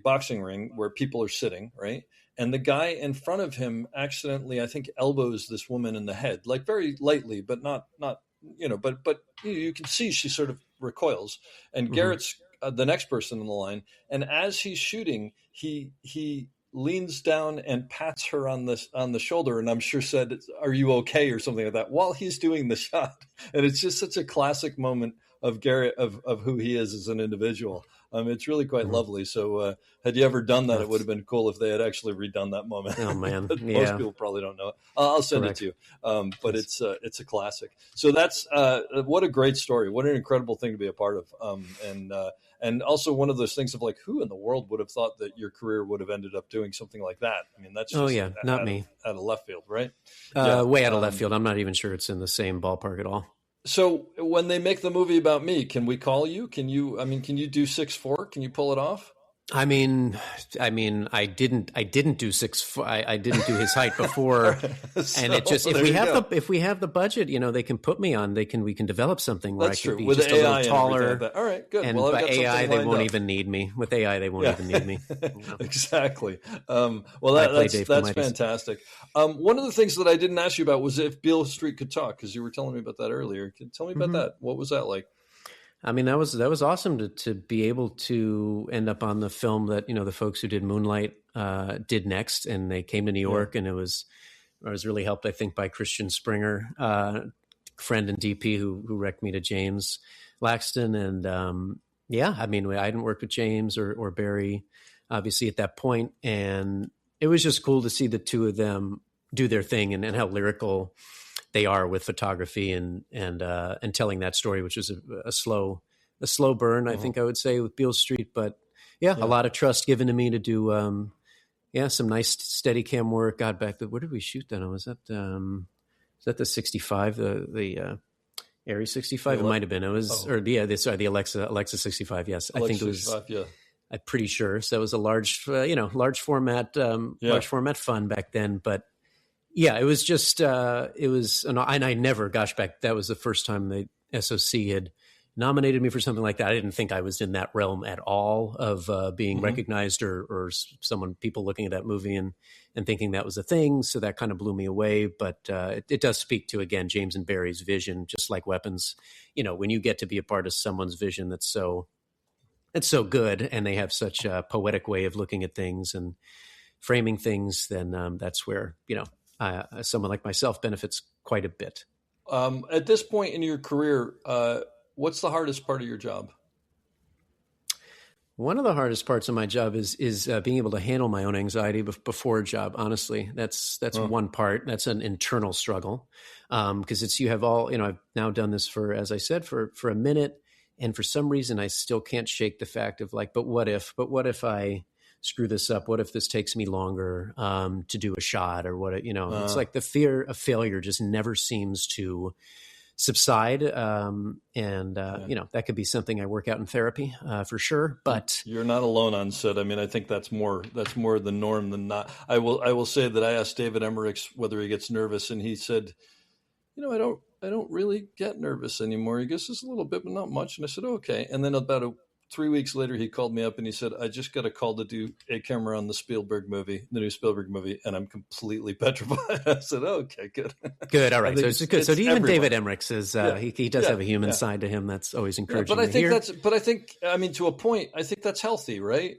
boxing ring where people are sitting, right? And the guy in front of him accidentally, I think, elbows this woman in the head, like very lightly, but not but you can see she sort of recoils. And Garrett's the next person in the line, and as he's shooting, he leans down and pats her on the shoulder, and I'm sure said, "Are you okay?" or something like that, while he's doing the shot. And it's just such a classic moment of Garrett, of who he is as an individual. It's really quite lovely. So had you ever done that, it would have been cool if they had actually redone that moment. Oh man, Most people probably don't know it. I'll send it to you. But it's a classic. So that's what a great story. What an incredible thing to be a part of. And also one of those things of like, who in the world would have thought that your career would have ended up doing something like that? I mean, that's just not me. Out of left field, right? Way out of left field. I'm not even sure it's in the same ballpark at all. So when they make the movie about me, can we call you? Can you do 6'4"? Can you pull it off? I didn't do 6'4". I didn't do his height before. And it just, if we have the budget, they can put me on, we can develop something where I can be just a little taller. All right, good. And by AI, they won't even need me. With AI, they won't even need me. Exactly. That's fantastic. One of the things that I didn't ask you about was if Beale Street could talk, because you were telling me about that earlier. Tell me about that. What was that like? I mean, that was awesome to be able to end up on the film that, the folks who did Moonlight did next. And they came to New York, and I was really helped, I think, by Christian Springer, friend and DP who recommended me to James Laxton. And I mean, I hadn't worked with James or Barry, obviously, at that point. And it was just cool to see the two of them do their thing and how lyrical they are with photography and telling that story, which was a slow burn, I think I would say, with Beale Street. But a lot of trust given to me to do some nice Steadicam work. God, where did we shoot that on? Was that the 65, the Aries 65? It might have been. It was, the Alexa 65. Yes, Alexa, I think it was. 65, yeah. I'm pretty sure. So it was a large format, large format fun back then. But yeah, it was just, and I never, that was the first time the SOC had nominated me for something like that. I didn't think I was in that realm at all of being recognized or people looking at that movie and thinking that was a thing. So that kind of blew me away. But it does speak to, again, James and Barry's vision, just like Weapons. When you get to be a part of someone's vision that's so good, and they have such a poetic way of looking at things and framing things, then that's where, someone like myself benefits quite a bit. At this point in your career, what's the hardest part of your job? One of the hardest parts of my job is being able to handle my own anxiety before a job. Honestly, that's one part. That's an internal struggle, because you have all, I've now done this for, as I said, for a minute, and for some reason I still can't shake the fact of like, but what if I screw this up? What if this takes me longer to do a shot, or what? It's like the fear of failure just never seems to subside. That could be something I work out in therapy for sure, but you're not alone on set. I mean, I think that's more the norm than not. I will say that I asked David Emmerich whether he gets nervous, and he said, I don't really get nervous anymore. He goes, just a little bit, but not much. And I said, okay. And then about 3 weeks later, he called me up and he said, I just got a call to do a camera on the new Spielberg movie, and I'm completely petrified. I said, okay, good. Good. All right. So it's good. So even everyone. David Emmerich says he does have a human side to him. That's always encouraging. But I think, to a point, I think that's healthy, right?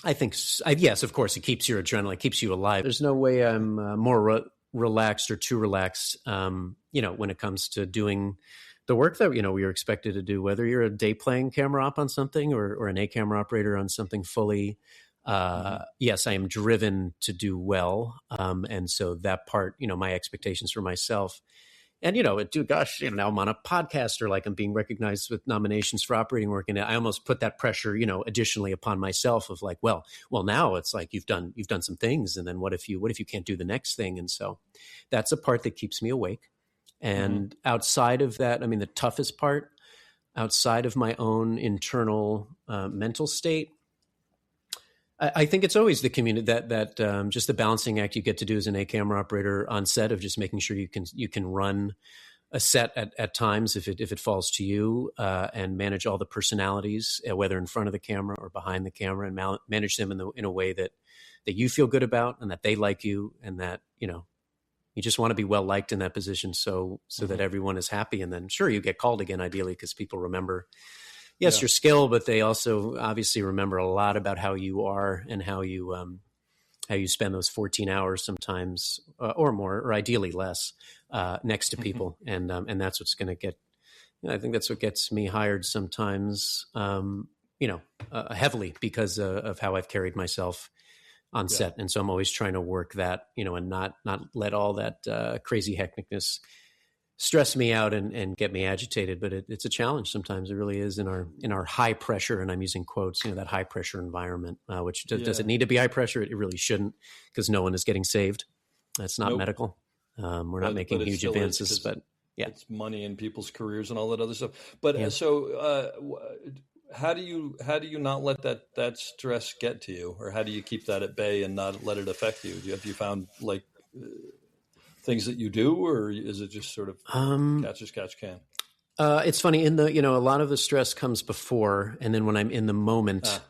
I think, yes, of course, it keeps your adrenaline, it keeps you alive. There's no way I'm more relaxed or too relaxed, when it comes to doing the work that, we are expected to do, whether you're a day playing camera op on something or an A camera operator on something fully. Yes, I am driven to do well. And so that part, my expectations for myself, and, now I'm on a podcast, or like I'm being recognized with nominations for operating work. And I almost put that pressure, additionally upon myself of like, well, now it's like you've done some things. And then what if you can't do the next thing? And so that's a part that keeps me awake. And outside of that, I mean, the toughest part outside of my own internal mental state, I think it's always the community that just the balancing act you get to do as an A camera operator on set of just making sure you can run a set at times if it falls to you, and manage all the personalities, whether in front of the camera or behind the camera, and manage them in a way that you feel good about, and that they like you, and that you just want to be well liked in that position, so that everyone is happy. And then sure, you get called again, ideally, because people remember your skill, but they also obviously remember a lot about how you are and how you spend those 14 hours sometimes, or more, or ideally less, next to people. And that's what's going to get, I think that's what gets me hired sometimes, heavily because of how I've carried myself on set. And so I'm always trying to work that, and not let all that crazy hecticness stress me out and get me agitated. But it's a challenge sometimes. It really is in our high pressure, and I'm using quotes, that high pressure environment, which does it need to be high pressure? It really shouldn't, because no one is getting saved. That's not medical. We're not making huge advances, but it's money in people's careers and all that other stuff. But how do you not let that stress get to you, or how do you keep that at bay and not let it affect you? Have you found like things that you do, or is it just sort of catch as catch can? It's funny, a lot of the stress comes before, and then when I'm in the moment,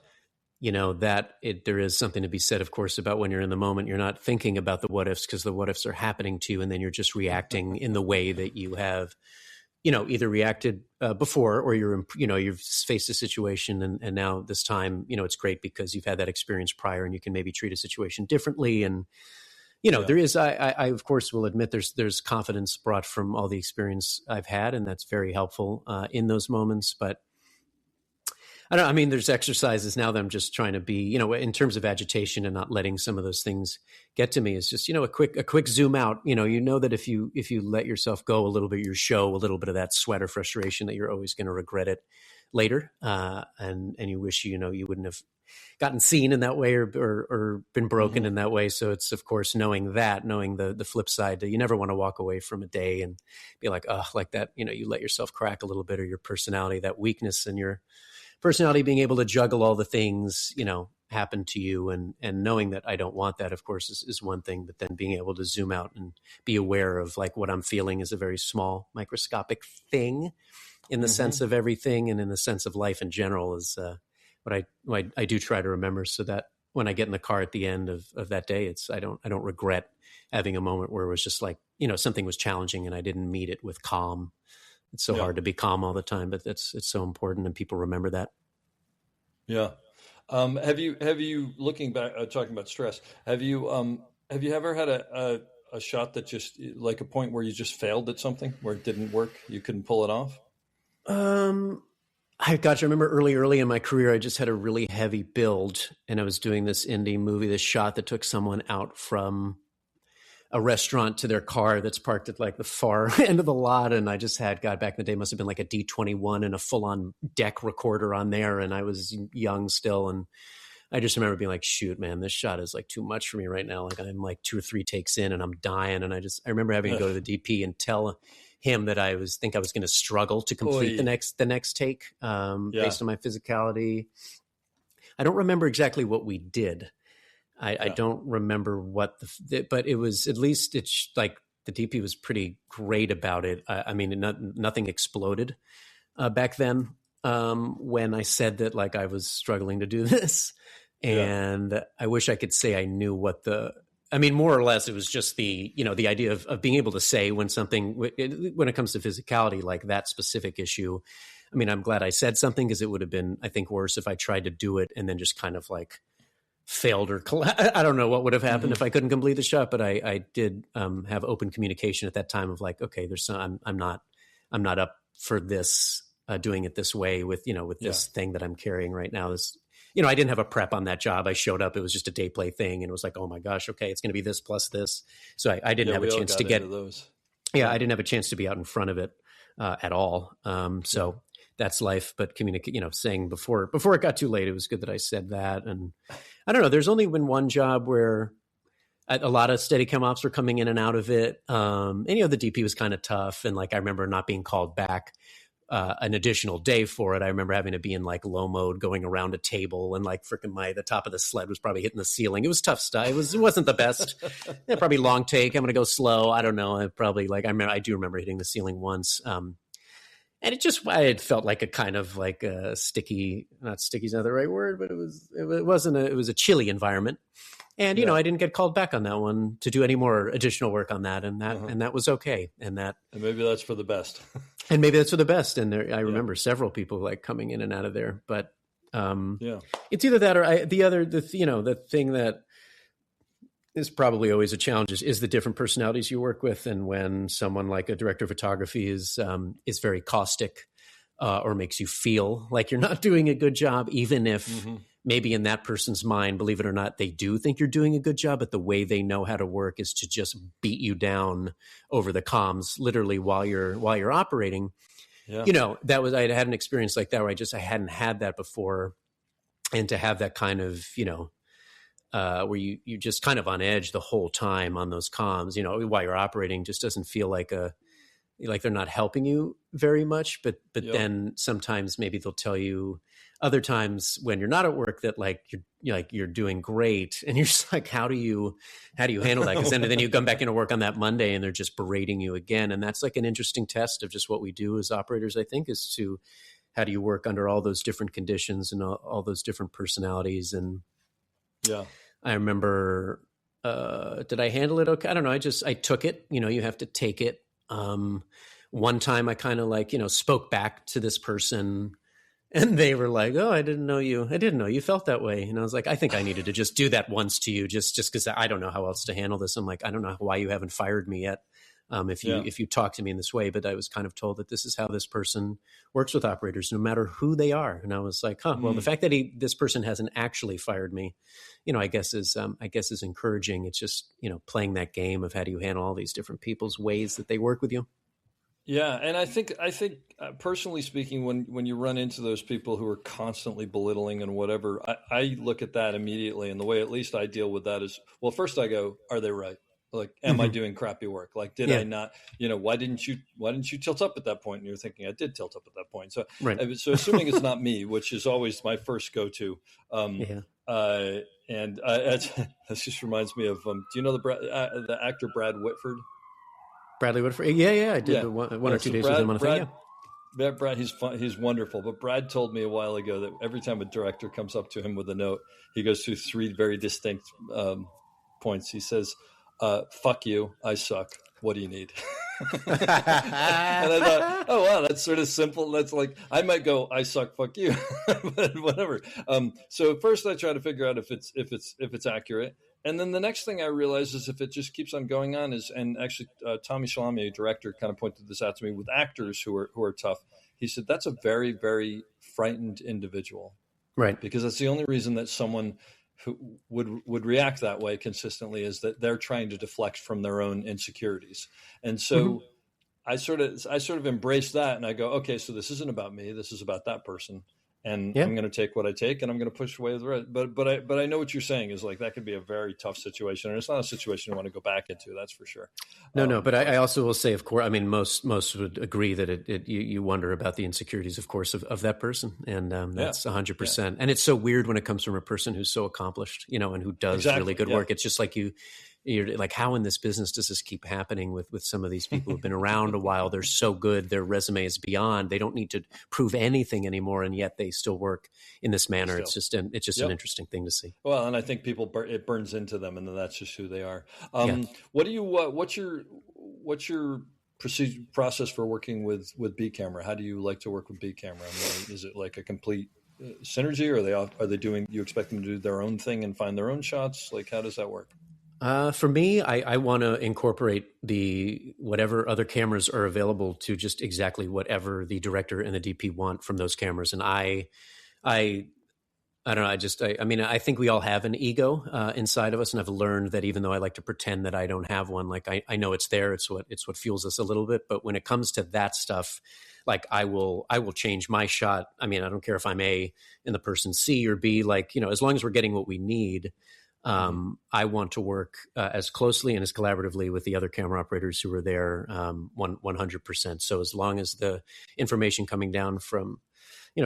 there is something to be said, of course, about when you're in the moment, you're not thinking about the what ifs, because the what ifs are happening to you, and then you're just reacting in the way that you have, either reacted before, or you've faced a situation, and now this time, it's great because you've had that experience prior, and you can maybe treat a situation differently. And there is, I of course will admit there's confidence brought from all the experience I've had, and that's very helpful in those moments. But I don't know. I mean, there's exercises now that I'm just trying to be, in terms of agitation and not letting some of those things get to me, is just, a quick zoom out. That if you let yourself go a little bit, you show a little bit of that sweat or frustration, that you're always going to regret it later. And you wish, you wouldn't have gotten seen in that way, or been broken in that way. So it's, of course, knowing the flip side, that you never want to walk away from a day and be like, oh, like that, you let yourself crack a little bit, or your personality, that weakness in your personality, being able to juggle all the things, happen to you, and knowing that I don't want that, of course, is one thing, but then being able to zoom out and be aware of like what I'm feeling is a very small microscopic thing in the sense of everything, and in the sense of life in general, is what I do try to remember, so that when I get in the car at the end of that day, I don't regret having a moment where it was just like, something was challenging and I didn't meet it with calm. It's so hard to be calm all the time, but it's so important, and people remember that. Yeah. Have you looking back, talking about stress, have you ever had a shot that just, like, a point where you just failed at something, where it didn't work, you couldn't pull it off? I remember early in my career, I just had a really heavy build, and I was doing this indie movie, this shot that took someone out from a restaurant to their car that's parked at like the far end of the lot. And I just got back in the day, must have been like a D21 and a full on deck recorder on there. And I was young still. And I just remember being like, shoot, man, this shot is like too much for me right now. Like, I'm like 2 or 3 takes in and I'm dying. And I remember having to go to the DP and tell him that I was going to struggle to complete the next take, based on my physicality. I don't remember exactly what we did. I don't remember but it was, at least it's like the DP was pretty great about it. I mean, nothing exploded back then when I said that, like, I was struggling to do this. And I wish I could say I knew more or less it was just the idea of being able to say when it comes to physicality, like that specific issue. I mean, I'm glad I said something, because it would have been, I think, worse if I tried to do it and then just kind of like failed or I don't know what would have happened if I couldn't complete the shot. But I did have open communication at that time of like, okay, I'm not up for this, doing it this way with this thing that I'm carrying right now. This, I didn't have a prep on that job. I showed up, it was just a day play thing, and it was like, oh my gosh, okay, it's going to be this plus this. So I didn't have a chance to get those. Yeah, I didn't have a chance to be out in front of it at all. So that's life. But communicate, saying before it got too late, it was good that I said that. And I don't know, there's only been one job where a lot of steadicam ops were coming in and out of it. And, the DP was kind of tough. And like, I remember not being called back an additional day for it. I remember having to be in like low mode, going around a table, and like freaking the top of the sled was probably hitting the ceiling. It was tough stuff. It wasn't the best. Probably long take. I'm going to go slow. I don't know. I do remember hitting the ceiling once. And it felt like a kind of like a sticky, not sticky is not the right word, but it was a chilly environment. And, I didn't get called back on that one to do any more additional work on that. And that was okay. And maybe that's for the best. And maybe that's for the best. And I remember several people like coming in and out of there, but it's either that or the thing that is probably always a challenge is the different personalities you work with. And when someone like a director of photography is very caustic, or makes you feel like you're not doing a good job, even if maybe in that person's mind, believe it or not, they do think you're doing a good job, but the way they know how to work is to just beat you down over the comms, literally while you're operating. Yeah. I had an experience like that where I hadn't had that before. And to have that kind of, where you just kind of on edge the whole time on those comms, while you're operating, just doesn't feel like they're not helping you very much. But then sometimes maybe they'll tell you other times when you're not at work that you're doing great, and you're just like, how do you handle that? Because then you come back into work on that Monday and they're just berating you again. And that's like an interesting test of just what we do as operators, I think, is to how do you work under all those different conditions and all those different personalities. And I remember, did I handle it okay? I don't know. I took it, you have to take it. one time I kind of like, spoke back to this person and they were like, "Oh, I didn't know you felt that way." And I was like, "I think I needed to just do that once to you just because I don't know how else to handle this." I'm like, "I don't know why you haven't fired me yet. If you talk to me in this way," but I was kind of told that this is how this person works with operators, no matter who they are. And I was like, well, the fact that this person hasn't actually fired me, I guess is encouraging. It's just, playing that game of how do you handle all these different people's ways that they work with you. Yeah, and I think personally speaking, when you run into those people who are constantly belittling and whatever, I look at that immediately, and the way at least I deal with that is, well, first I go, are they right? Like, am I doing crappy work? Like, did I not? Why didn't you tilt up at that point? And you're thinking, I did tilt up at that point. So, so assuming it's not me, which is always my first go-to. And this just reminds me of, do you know the actor Brad Whitford? Bradley Whitford. Yeah. I did one or two days with him on a thing. Yeah. Brad, he's wonderful. But Brad told me a while ago that every time a director comes up to him with a note, he goes through three very distinct points. He says, "Fuck you, I suck. What do you need?" And I thought, oh wow, that's sort of simple. That's like, I might go, "I suck, fuck you," but whatever. So first I try to figure out if it's accurate. And then the next thing I realize is if it just keeps on going on is, and actually Tommy Shalami, a director, kind of pointed this out to me with actors who are tough. He said, that's a very, very frightened individual. Right. Because that's the only reason that someone who would react that way consistently is that they're trying to deflect from their own insecurities. And so I sort of embrace that, and I go, okay, so this isn't about me. This is about that person. And I'm going to take what I take, and I'm going to push away the rest. But I know what you're saying is like that could be a very tough situation, and it's not a situation you want to go back into. That's for sure. No. But I also will say, of course, I mean, most would agree that you wonder about the insecurities, of course, of that person, and that's 100%. And it's so weird when it comes from a person who's so accomplished, and who does really good work. It's just like you're like, how in this business does this keep happening with some of these people who've been around a while? They're so good. Their resume is beyond. They don't need to prove anything anymore, and yet they still work in this manner. It's just an interesting thing to see. Well, and I think people it burns into them, and then that's just who they are. What do you? What's your process for working with B camera? How do you like to work with B camera? I mean, is it like a complete synergy, or are they doing? You expect them to do their own thing and find their own shots? Like, how does that work? For me, I want to incorporate whatever other cameras are available to just exactly whatever the director and the DP want from those cameras. And I don't know. I mean, I think we all have an ego inside of us, and I've learned that even though I like to pretend that I don't have one, like I know it's there. It's what fuels us a little bit. But when it comes to that stuff, like I will change my shot. I mean, I don't care if I'm A and the person C or B. Like, as long as we're getting what we need. I want to work as closely and as collaboratively with the other camera operators who are there 100%. So as long as the information coming down from,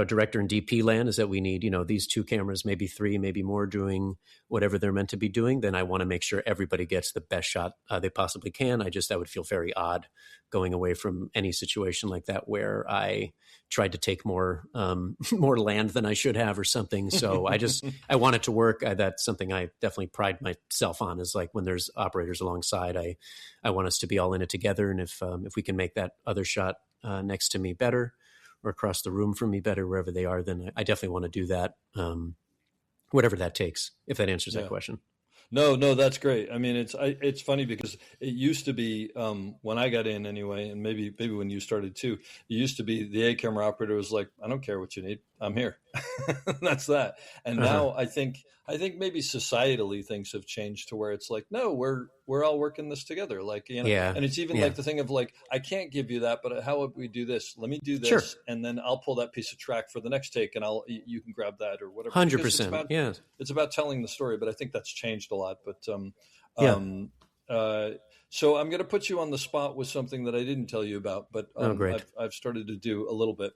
director and DP land is that we need, these two cameras, maybe three, maybe more, doing whatever they're meant to be doing, then I want to make sure everybody gets the best shot they possibly can. that would feel very odd going away from any situation like that where I tried to take more land than I should have or something. So I want it to work. That's something I definitely pride myself on, is like when there's operators alongside, I want us to be all in it together. And if we can make that other shot next to me better, or across the room from me better, wherever they are, then I definitely want to do that, whatever that takes, if that answers that question. No, that's great. I mean, it's funny because it used to be when I got in anyway, and maybe when you started too, it used to be the A camera operator was like, I don't care what you need, I'm here. That's that. And now I think maybe societally things have changed to where it's like, no, we're all working this together. Like, and it's even like the thing of like, I can't give you that, but how would we do this? Let me do this. And then I'll pull that piece of track for the next take, and you can grab that or whatever. 100%. It's about telling the story, but I think that's changed a lot. But, so I'm going to put you on the spot with something that I didn't tell you about, but I've started to do a little bit.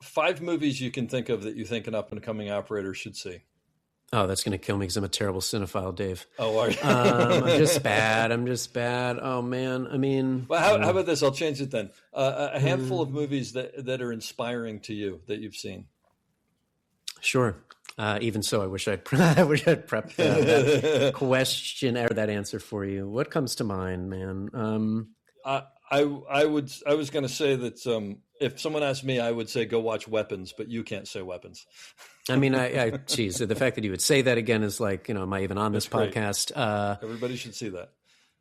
5 movies you can think of that you think an up and coming operator should see. Oh, that's going to kill me because I'm a terrible cinephile, Dave. Oh, are you? I'm just bad. Oh man. I mean, well, how about this? I'll change it then. A handful of movies that are inspiring to you that you've seen. Sure. Even so, I wish I'd prepped that question or that answer for you. What comes to mind, man? I was going to say that if someone asked me, I would say go watch Weapons, but you can't say Weapons. I mean, geez, the fact that you would say that again is like, am I even on this podcast? Everybody should see that.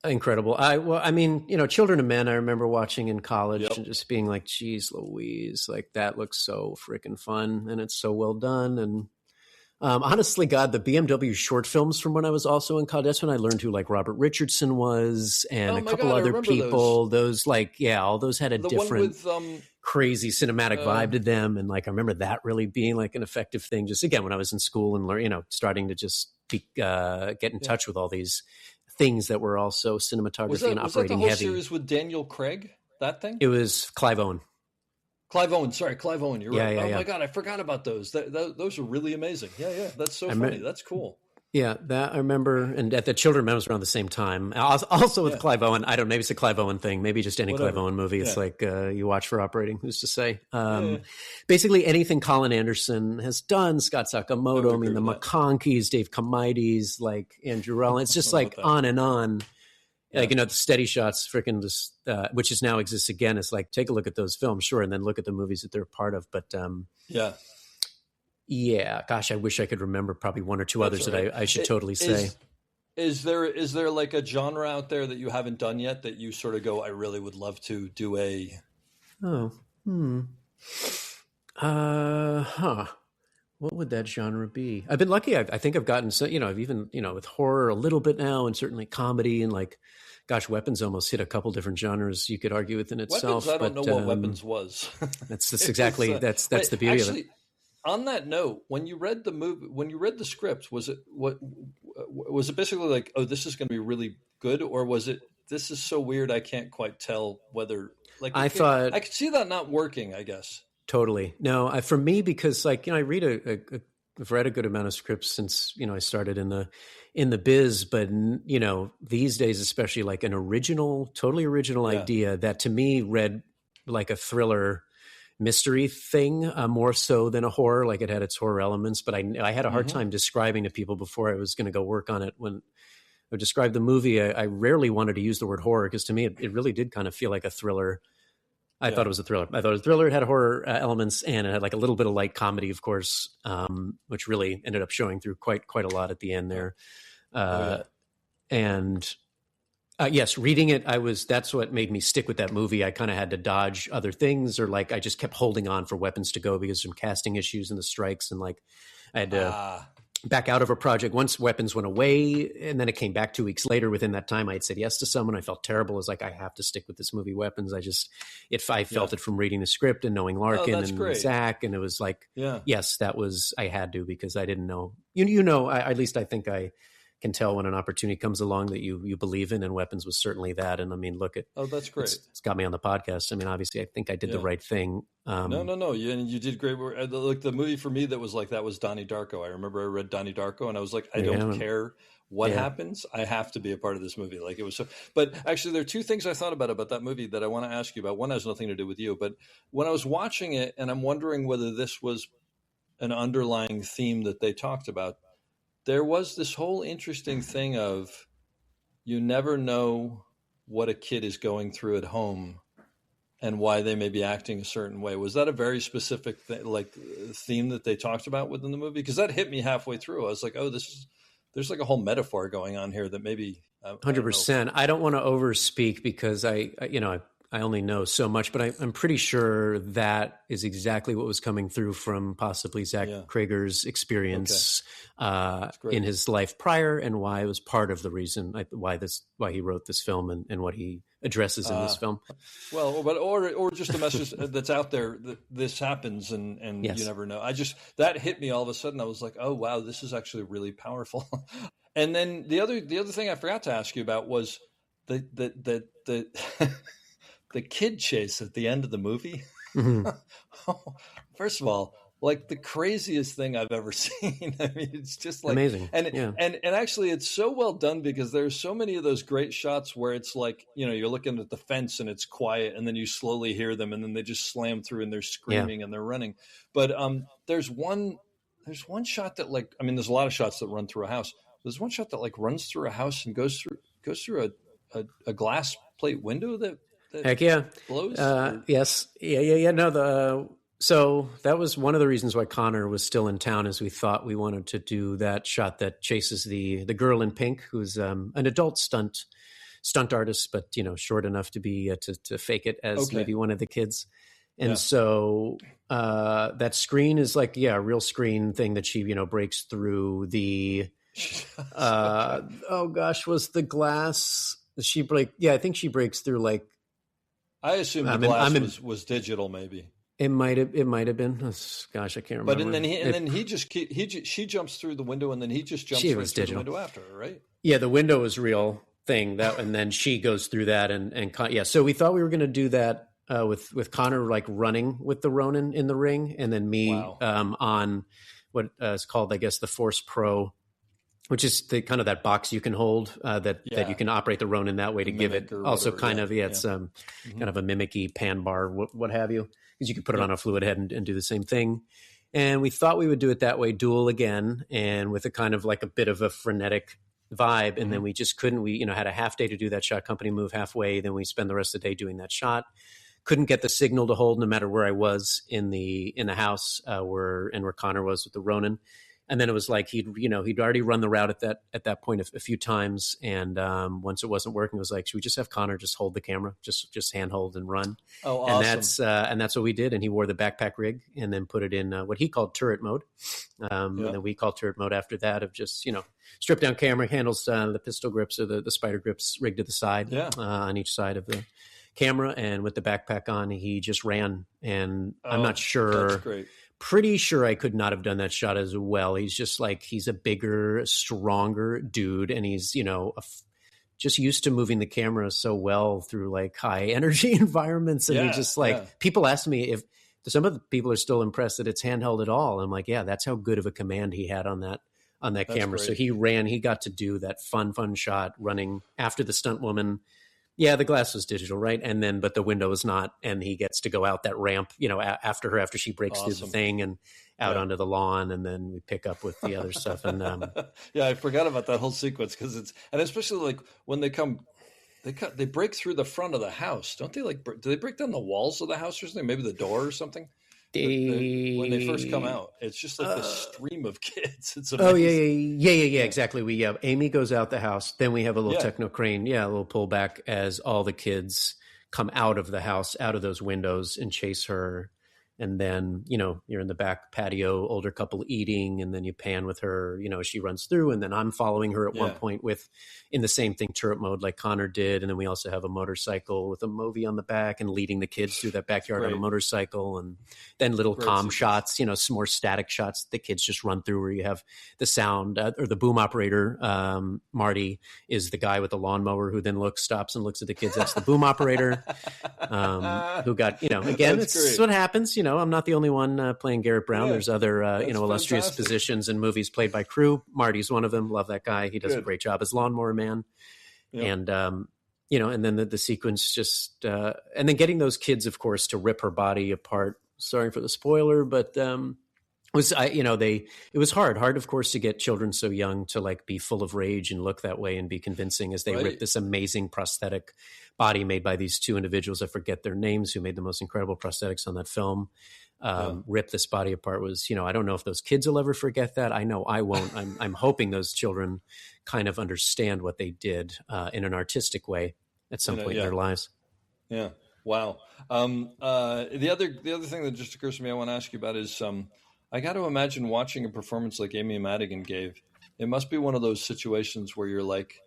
Incredible. I mean, Children of Men, I remember watching in college and just being like, geez, Louise, like that looks so freaking fun and it's so well done. And honestly, God, the BMW short films from when I was also in college, that's when I learned who like Robert Richardson was and a couple other people. Those all those had a different crazy cinematic vibe to them. And like, I remember that really being like an effective thing. Just again, when I was in school and learn, starting to just get in touch with all these things that were also cinematography and operating heavy. Was that the whole series with Daniel Craig? That thing? It was Clive Owen. Clive Owen. You're right. My God, I forgot about those. Those are really amazing. Yeah. That's so funny. That's cool. Yeah, that I remember. And at the Children Men was around the same time. Also with Clive Owen. I don't know, maybe it's a Clive Owen thing. Maybe just any Clive Owen movie. It's like you watch for operating. Who's to say? Basically anything Colin Anderson has done, Scott Sakamoto, the McConkeys, Dave Comides, like Andrew Rowland. It's just like on and on. Yeah. Like, the steady shots, freaking this, which is now exists again. It's like, take a look at those films, sure, and then look at the movies that they're part of. But yeah, gosh, I wish I could remember probably one or two others that I should totally say. Is there like a genre out there that you haven't done yet that you sort of go, I really would love to do a? What would that genre be? I've been lucky. I think I've gotten, I've even, with horror a little bit now and certainly comedy and like, gosh, Weapons almost hit a couple different genres you could argue within itself. Weapons, I don't know what Weapons was. That's exactly, that's the beauty of it. On that note, when you read the movie, when you read the script, was it basically like, oh, this is going to be really good? Or was it, this is so weird, I can't quite tell whether, like, I could see that not working, I guess. Totally. No, for me, because like, I've read a good amount of scripts since, I started in the biz, but these days, especially like an totally original idea that to me read like a thriller mystery thing, more so than a horror. Like it had its horror elements, but I had a hard time describing to people before I was going to go work on it. When I described the movie, I rarely wanted to use the word horror because to me, it really did kind of feel like a thriller. I thought it was a thriller. I thought it was a thriller. It had horror elements and it had like a little bit of light comedy, of course, which really ended up showing through quite a lot at the end there. And yes, reading it, that's what made me stick with that movie. I kind of had to dodge other things or like I just kept holding on for Weapons to go because of some casting issues and the strikes. And like I had to back out of a project once Weapons went away, and then it came back 2 weeks later. Within that time, I had said yes to someone. I felt terrible. I was like, I have to stick with this movie, Weapons. I felt it from reading the script and knowing Larkin and Zach, and it was like, yes, I had to because I didn't know. At least I think I can tell when an opportunity comes along that you believe in, and Weapons was certainly that. And I mean, look at that's great. It's got me on the podcast. I mean, obviously, I think I did the right thing. No. You did great. Like the movie for me that was like that was Donnie Darko. I remember I read Donnie Darko, and I was like, I don't care what happens. I have to be a part of this movie. Like it was so. But actually, there are two things I thought about that movie that I want to ask you about. One has nothing to do with you, but when I was watching it, and I'm wondering whether this was an underlying theme that they talked about. There was this whole interesting thing of you never know what a kid is going through at home and why they may be acting a certain way. Was that a very specific theme that they talked about within the movie? Because that hit me halfway through. I was like, oh, there's like a whole metaphor going on here that maybe 100%. I don't want to overspeak because I only know so much, but I'm pretty sure that is exactly what was coming through from possibly Zach Krager's experience in his life prior, and why it was part of the reason why he wrote this film and what he addresses in this film. Well, but or just a message that's out there that this happens and you never know. That hit me all of a sudden. I was like, oh wow, this is actually really powerful. And then the other thing I forgot to ask you about was the the kid chase at the end of the movie. Mm-hmm. First of all, like the craziest thing I've ever seen. I mean, it's just like amazing. And actually it's so well done because there's so many of those great shots where it's like, you're looking at the fence and it's quiet and then you slowly hear them and then they just slam through and they're screaming and they're running. But there's one shot that there's a lot of shots that run through a house. There's one shot that like runs through a house and goes through a glass plate window that Heck yeah. blows? Yes. Yeah. No, so that was one of the reasons why Connor was still in town, is we thought we wanted to do that shot that chases the girl in pink, who's an adult stunt artist, but short enough to be to fake it as maybe one of the kids. And so that screen is like a real screen thing that she breaks through the was the glass she break? Yeah, I think she breaks through like. I assume the glass was digital, maybe. It might have been. Gosh, I can't remember. But she jumps through the window, and then he just jumps through the window after her, right? Yeah, the window is real thing and then she goes through that and So we thought we were going to do that with Connor like running with the Ronin in the ring, and then me on what is called, I guess, the Force Pro, which is the kind of that box you can hold that you can operate the Ronin that way to give it also kind of it's kind of a mimicky pan bar, what have you, because you can put it on a fluid head and do the same thing. And we thought we would do it that way, dual again, and with a kind of like a bit of a frenetic vibe. And then we just couldn't. We had a half day to do that shot. Company move halfway. Then we spend the rest of the day doing that shot. Couldn't get the signal to hold no matter where I was in the house where Connor was with the Ronin. And then it was like he'd already run the route at that point a few times, and once it wasn't working, it was like, should we just have Connor just hold the camera, just handhold and run? Oh, awesome! And that's what we did. And he wore the backpack rig and then put it in what he called turret mode, and then we called turret mode after that, of just stripped down camera handles, the pistol grips or the spider grips rigged to the side on each side of the camera, and with the backpack on, he just ran. And I'm not sure. That's great. Pretty sure I could not have done that shot as well. He's just like, he's a bigger, stronger dude. And he's, just used to moving the camera so well through like high energy environments. And he just people ask me if some of the people are still impressed that it's handheld at all. I'm like, yeah, that's how good of a command he had on that camera. Great. So he got to do that fun shot running after the stunt woman. Yeah, the glass was digital, right? And then, but the window is not, and he gets to go out that ramp, after her, after she breaks through the thing and out onto the lawn, and then we pick up with the other stuff. And I forgot about that whole sequence, because and especially like when they come, they break through the front of the house, don't they? Like, do they break down the walls of the house or something? Maybe the door or something. When they first come out, it's just like this stream of kids. It's amazing. Oh yeah, exactly. Amy goes out the house, then we have a little techno crane, a little pullback as all the kids come out of the house, out of those windows, and chase her. And then, you're in the back patio, older couple eating, and then you pan with her, she runs through, and then I'm following her at one point in the same thing, turret mode, like Connor did. And then we also have a motorcycle with a Movi on the back and leading the kids through that backyard on a motorcycle. And then little calm shots, some more static shots the kids just run through, where you have the sound or the boom operator. Marty is the guy with the lawnmower who then stops and looks at the kids. That's the boom operator who got, again, it's what happens, I'm not the only one playing Garrett Brown. There's other, illustrious fantastic positions in movies played by crew. Marty's one of them. Love that guy. He does a great job as Lawnmower Man. Yep. And, and then the sequence just, and then getting those kids, of course, to rip her body apart. Sorry for the spoiler, but it was hard, of course, to get children so young to like be full of rage and look that way and be convincing as they rip this amazing prosthetic body made by these two individuals. I forget their names, who made the most incredible prosthetics on that film. Rip this body apart was, I don't know if those kids will ever forget that. I know I won't. I'm hoping those children kind of understand what they did in an artistic way at some point in their lives. Yeah. Wow. The other thing that just occurs to me I want to ask you about is I got to imagine watching a performance like Amy Madigan gave. It must be one of those situations where you're like,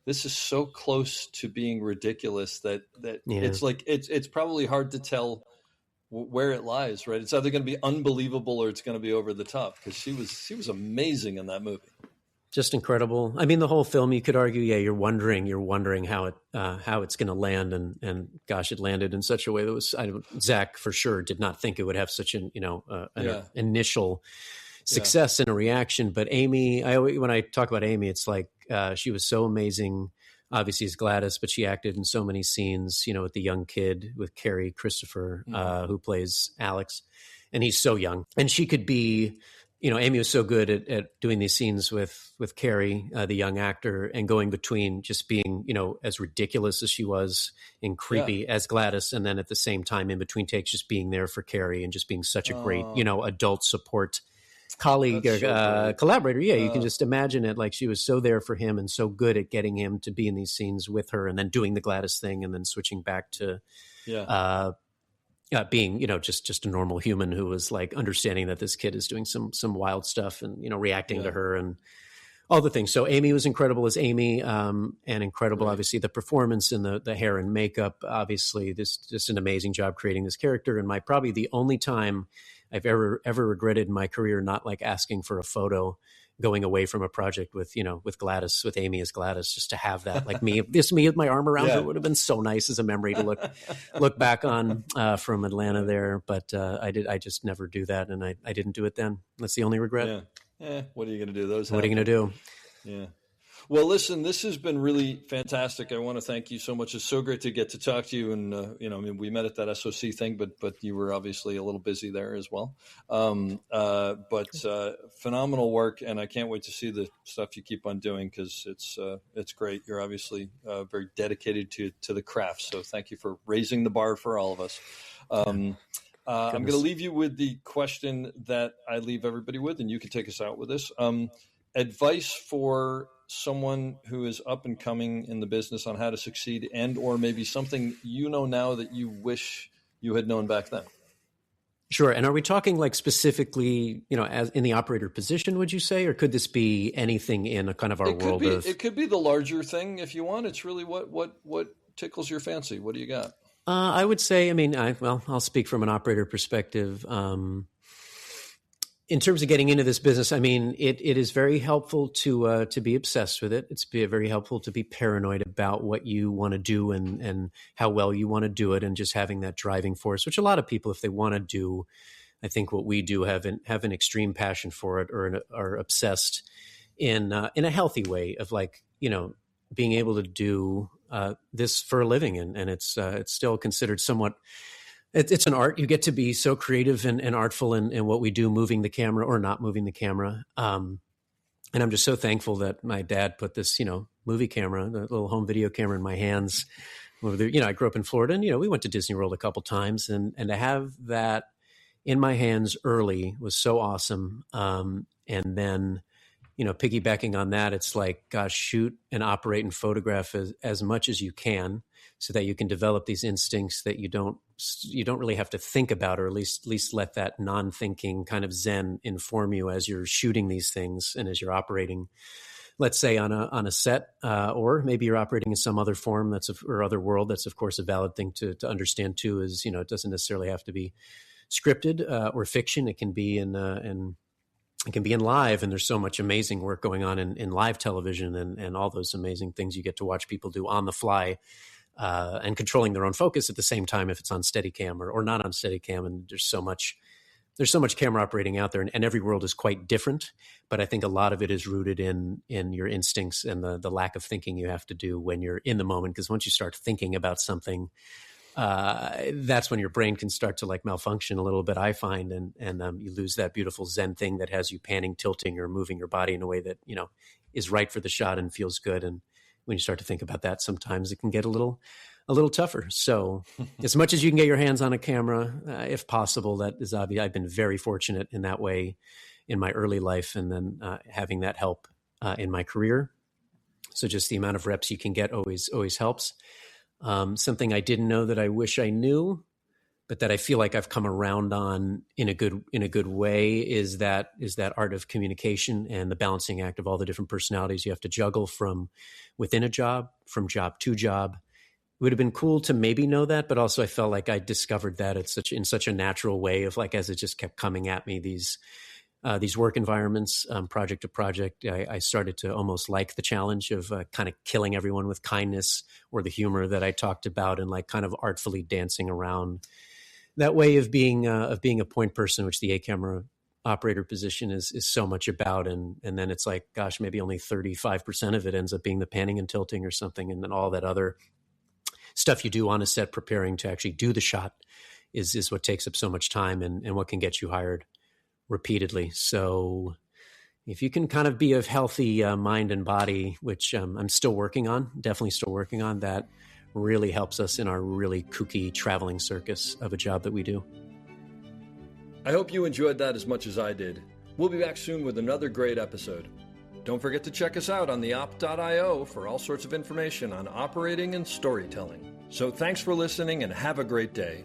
this is so close to being ridiculous that it's like it's probably hard to tell where it lies, right? It's either going to be unbelievable or it's going to be over the top, because she was amazing in that movie. Just incredible. I mean, the whole film, you could argue, you're wondering how it's going to land, and gosh, it landed in such a way that was. Zach for sure did not think it would have such an initial success and a reaction. But Amy, when I talk about Amy, it's like she was so amazing. Obviously, as Gladys, but she acted in so many scenes, with the young kid, with Carrie Christopher, who plays Alex, and he's so young, and she could be. Amy was so good at doing these scenes with Carrie, the young actor, and going between just being, as ridiculous as she was and creepy as Gladys. And then at the same time, in between takes, just being there for Carrie and just being such a great, adult support colleague or collaborator. Yeah, you can just imagine it. Like she was so there for him and so good at getting him to be in these scenes with her and then doing the Gladys thing and then switching back to being, just a normal human who was like understanding that this kid is doing some wild stuff and, reacting to her and all the things. So Amy was incredible as Amy, and incredible, obviously, the performance and the hair and makeup. Obviously, this just an amazing job creating this character. And probably the only time I've ever regretted in my career not like asking for a photo going away from a project with Gladys, with Amy as Gladys, just to have that, like me with my arm around her would have been so nice as a memory to look back on from Atlanta there. But I just never do that. And I didn't do it then. That's the only regret. Yeah. What are you going to do? What are you going to do? Yeah. Well, listen, this has been really fantastic. I want to thank you so much. It's so great to get to talk to you. And, we met at that SOC thing, but you were obviously a little busy there as well. But phenomenal work. And I can't wait to see the stuff you keep on doing because it's great. You're obviously very dedicated to the craft. So thank you for raising the bar for all of us. I'm going to leave you with the question that I leave everybody with, and you can take us out with this. Advice for someone who is up and coming in the business on how to succeed and or maybe something now that you wish you had known back then. Sure. And are we talking like specifically, as in the operator position, would you say, or could this be anything in a kind of our world of... It could be the larger thing if you want. It's really what tickles your fancy. What do you got? I would say, I'll speak from an operator perspective. In terms of getting into this business, it is very helpful to be obsessed with it. It's very helpful to be paranoid about what you want to do and how well you want to do it, and just having that driving force, which a lot of people, if they want to do, I think what we do, have an extreme passion for it or are obsessed in a healthy way of being able to do this for a living, and it's still considered somewhat. It's an art. You get to be so creative and artful in what we do, moving the camera or not moving the camera. And I'm just so thankful that my dad put this, movie camera, the little home video camera in my hands. I grew up in Florida and, we went to Disney World a couple times, and to have that in my hands early was so awesome. And then, piggybacking on that, it's like, gosh, shoot and operate and photograph as much as you can so that you can develop these instincts that you don't really have to think about, or at least let that non-thinking kind of zen inform you as you're shooting these things and as you're operating, let's say on a set, or maybe you're operating in some other form or other world. That's of course a valid thing to understand too, is, it doesn't necessarily have to be scripted or fiction. It can be in live, and there's so much amazing work going on in live television and all those amazing things you get to watch people do on the fly, and controlling their own focus at the same time if it's on Steadicam or not on Steadicam. And there's so much camera operating out there, and every world is quite different. But I think a lot of it is rooted in your instincts and the lack of thinking you have to do when you're in the moment. Because once you start thinking about something, that's when your brain can start to malfunction a little bit, I find, and you lose that beautiful zen thing that has you panning, tilting, or moving your body in a way that is right for the shot and feels good. And when you start to think about that, sometimes it can get a little tougher. So as much as you can get your hands on a camera, if possible, that is obvious. I've been very fortunate in that way in my early life, and then having that help in my career. So just the amount of reps you can get always helps. Something I didn't know that I wish I knew, but that I feel like I've come around on in a good way is that art of communication and the balancing act of all the different personalities you have to juggle from within a job, from job to job. It would have been cool to maybe know that, but also I felt like I discovered that in such a natural way of as it just kept coming at me, these work environments, project to project. I started to almost like the challenge of kind of killing everyone with kindness, or the humor that I talked about, and kind of artfully dancing around that way of being a point person, which the A-camera operator position is so much about. And then it's like, gosh, maybe only 35% of it ends up being the panning and tilting or something. And then all that other stuff you do on a set preparing to actually do the shot is what takes up so much time and what can get you hired repeatedly. So if you can kind of be of healthy mind and body, which I'm still working on, definitely still working on, that really helps us in our really kooky traveling circus of a job that we do. I hope you enjoyed that as much as I did. We'll be back soon with another great episode. Don't forget to check us out on theop.io for all sorts of information on operating and storytelling. So thanks for listening and have a great day.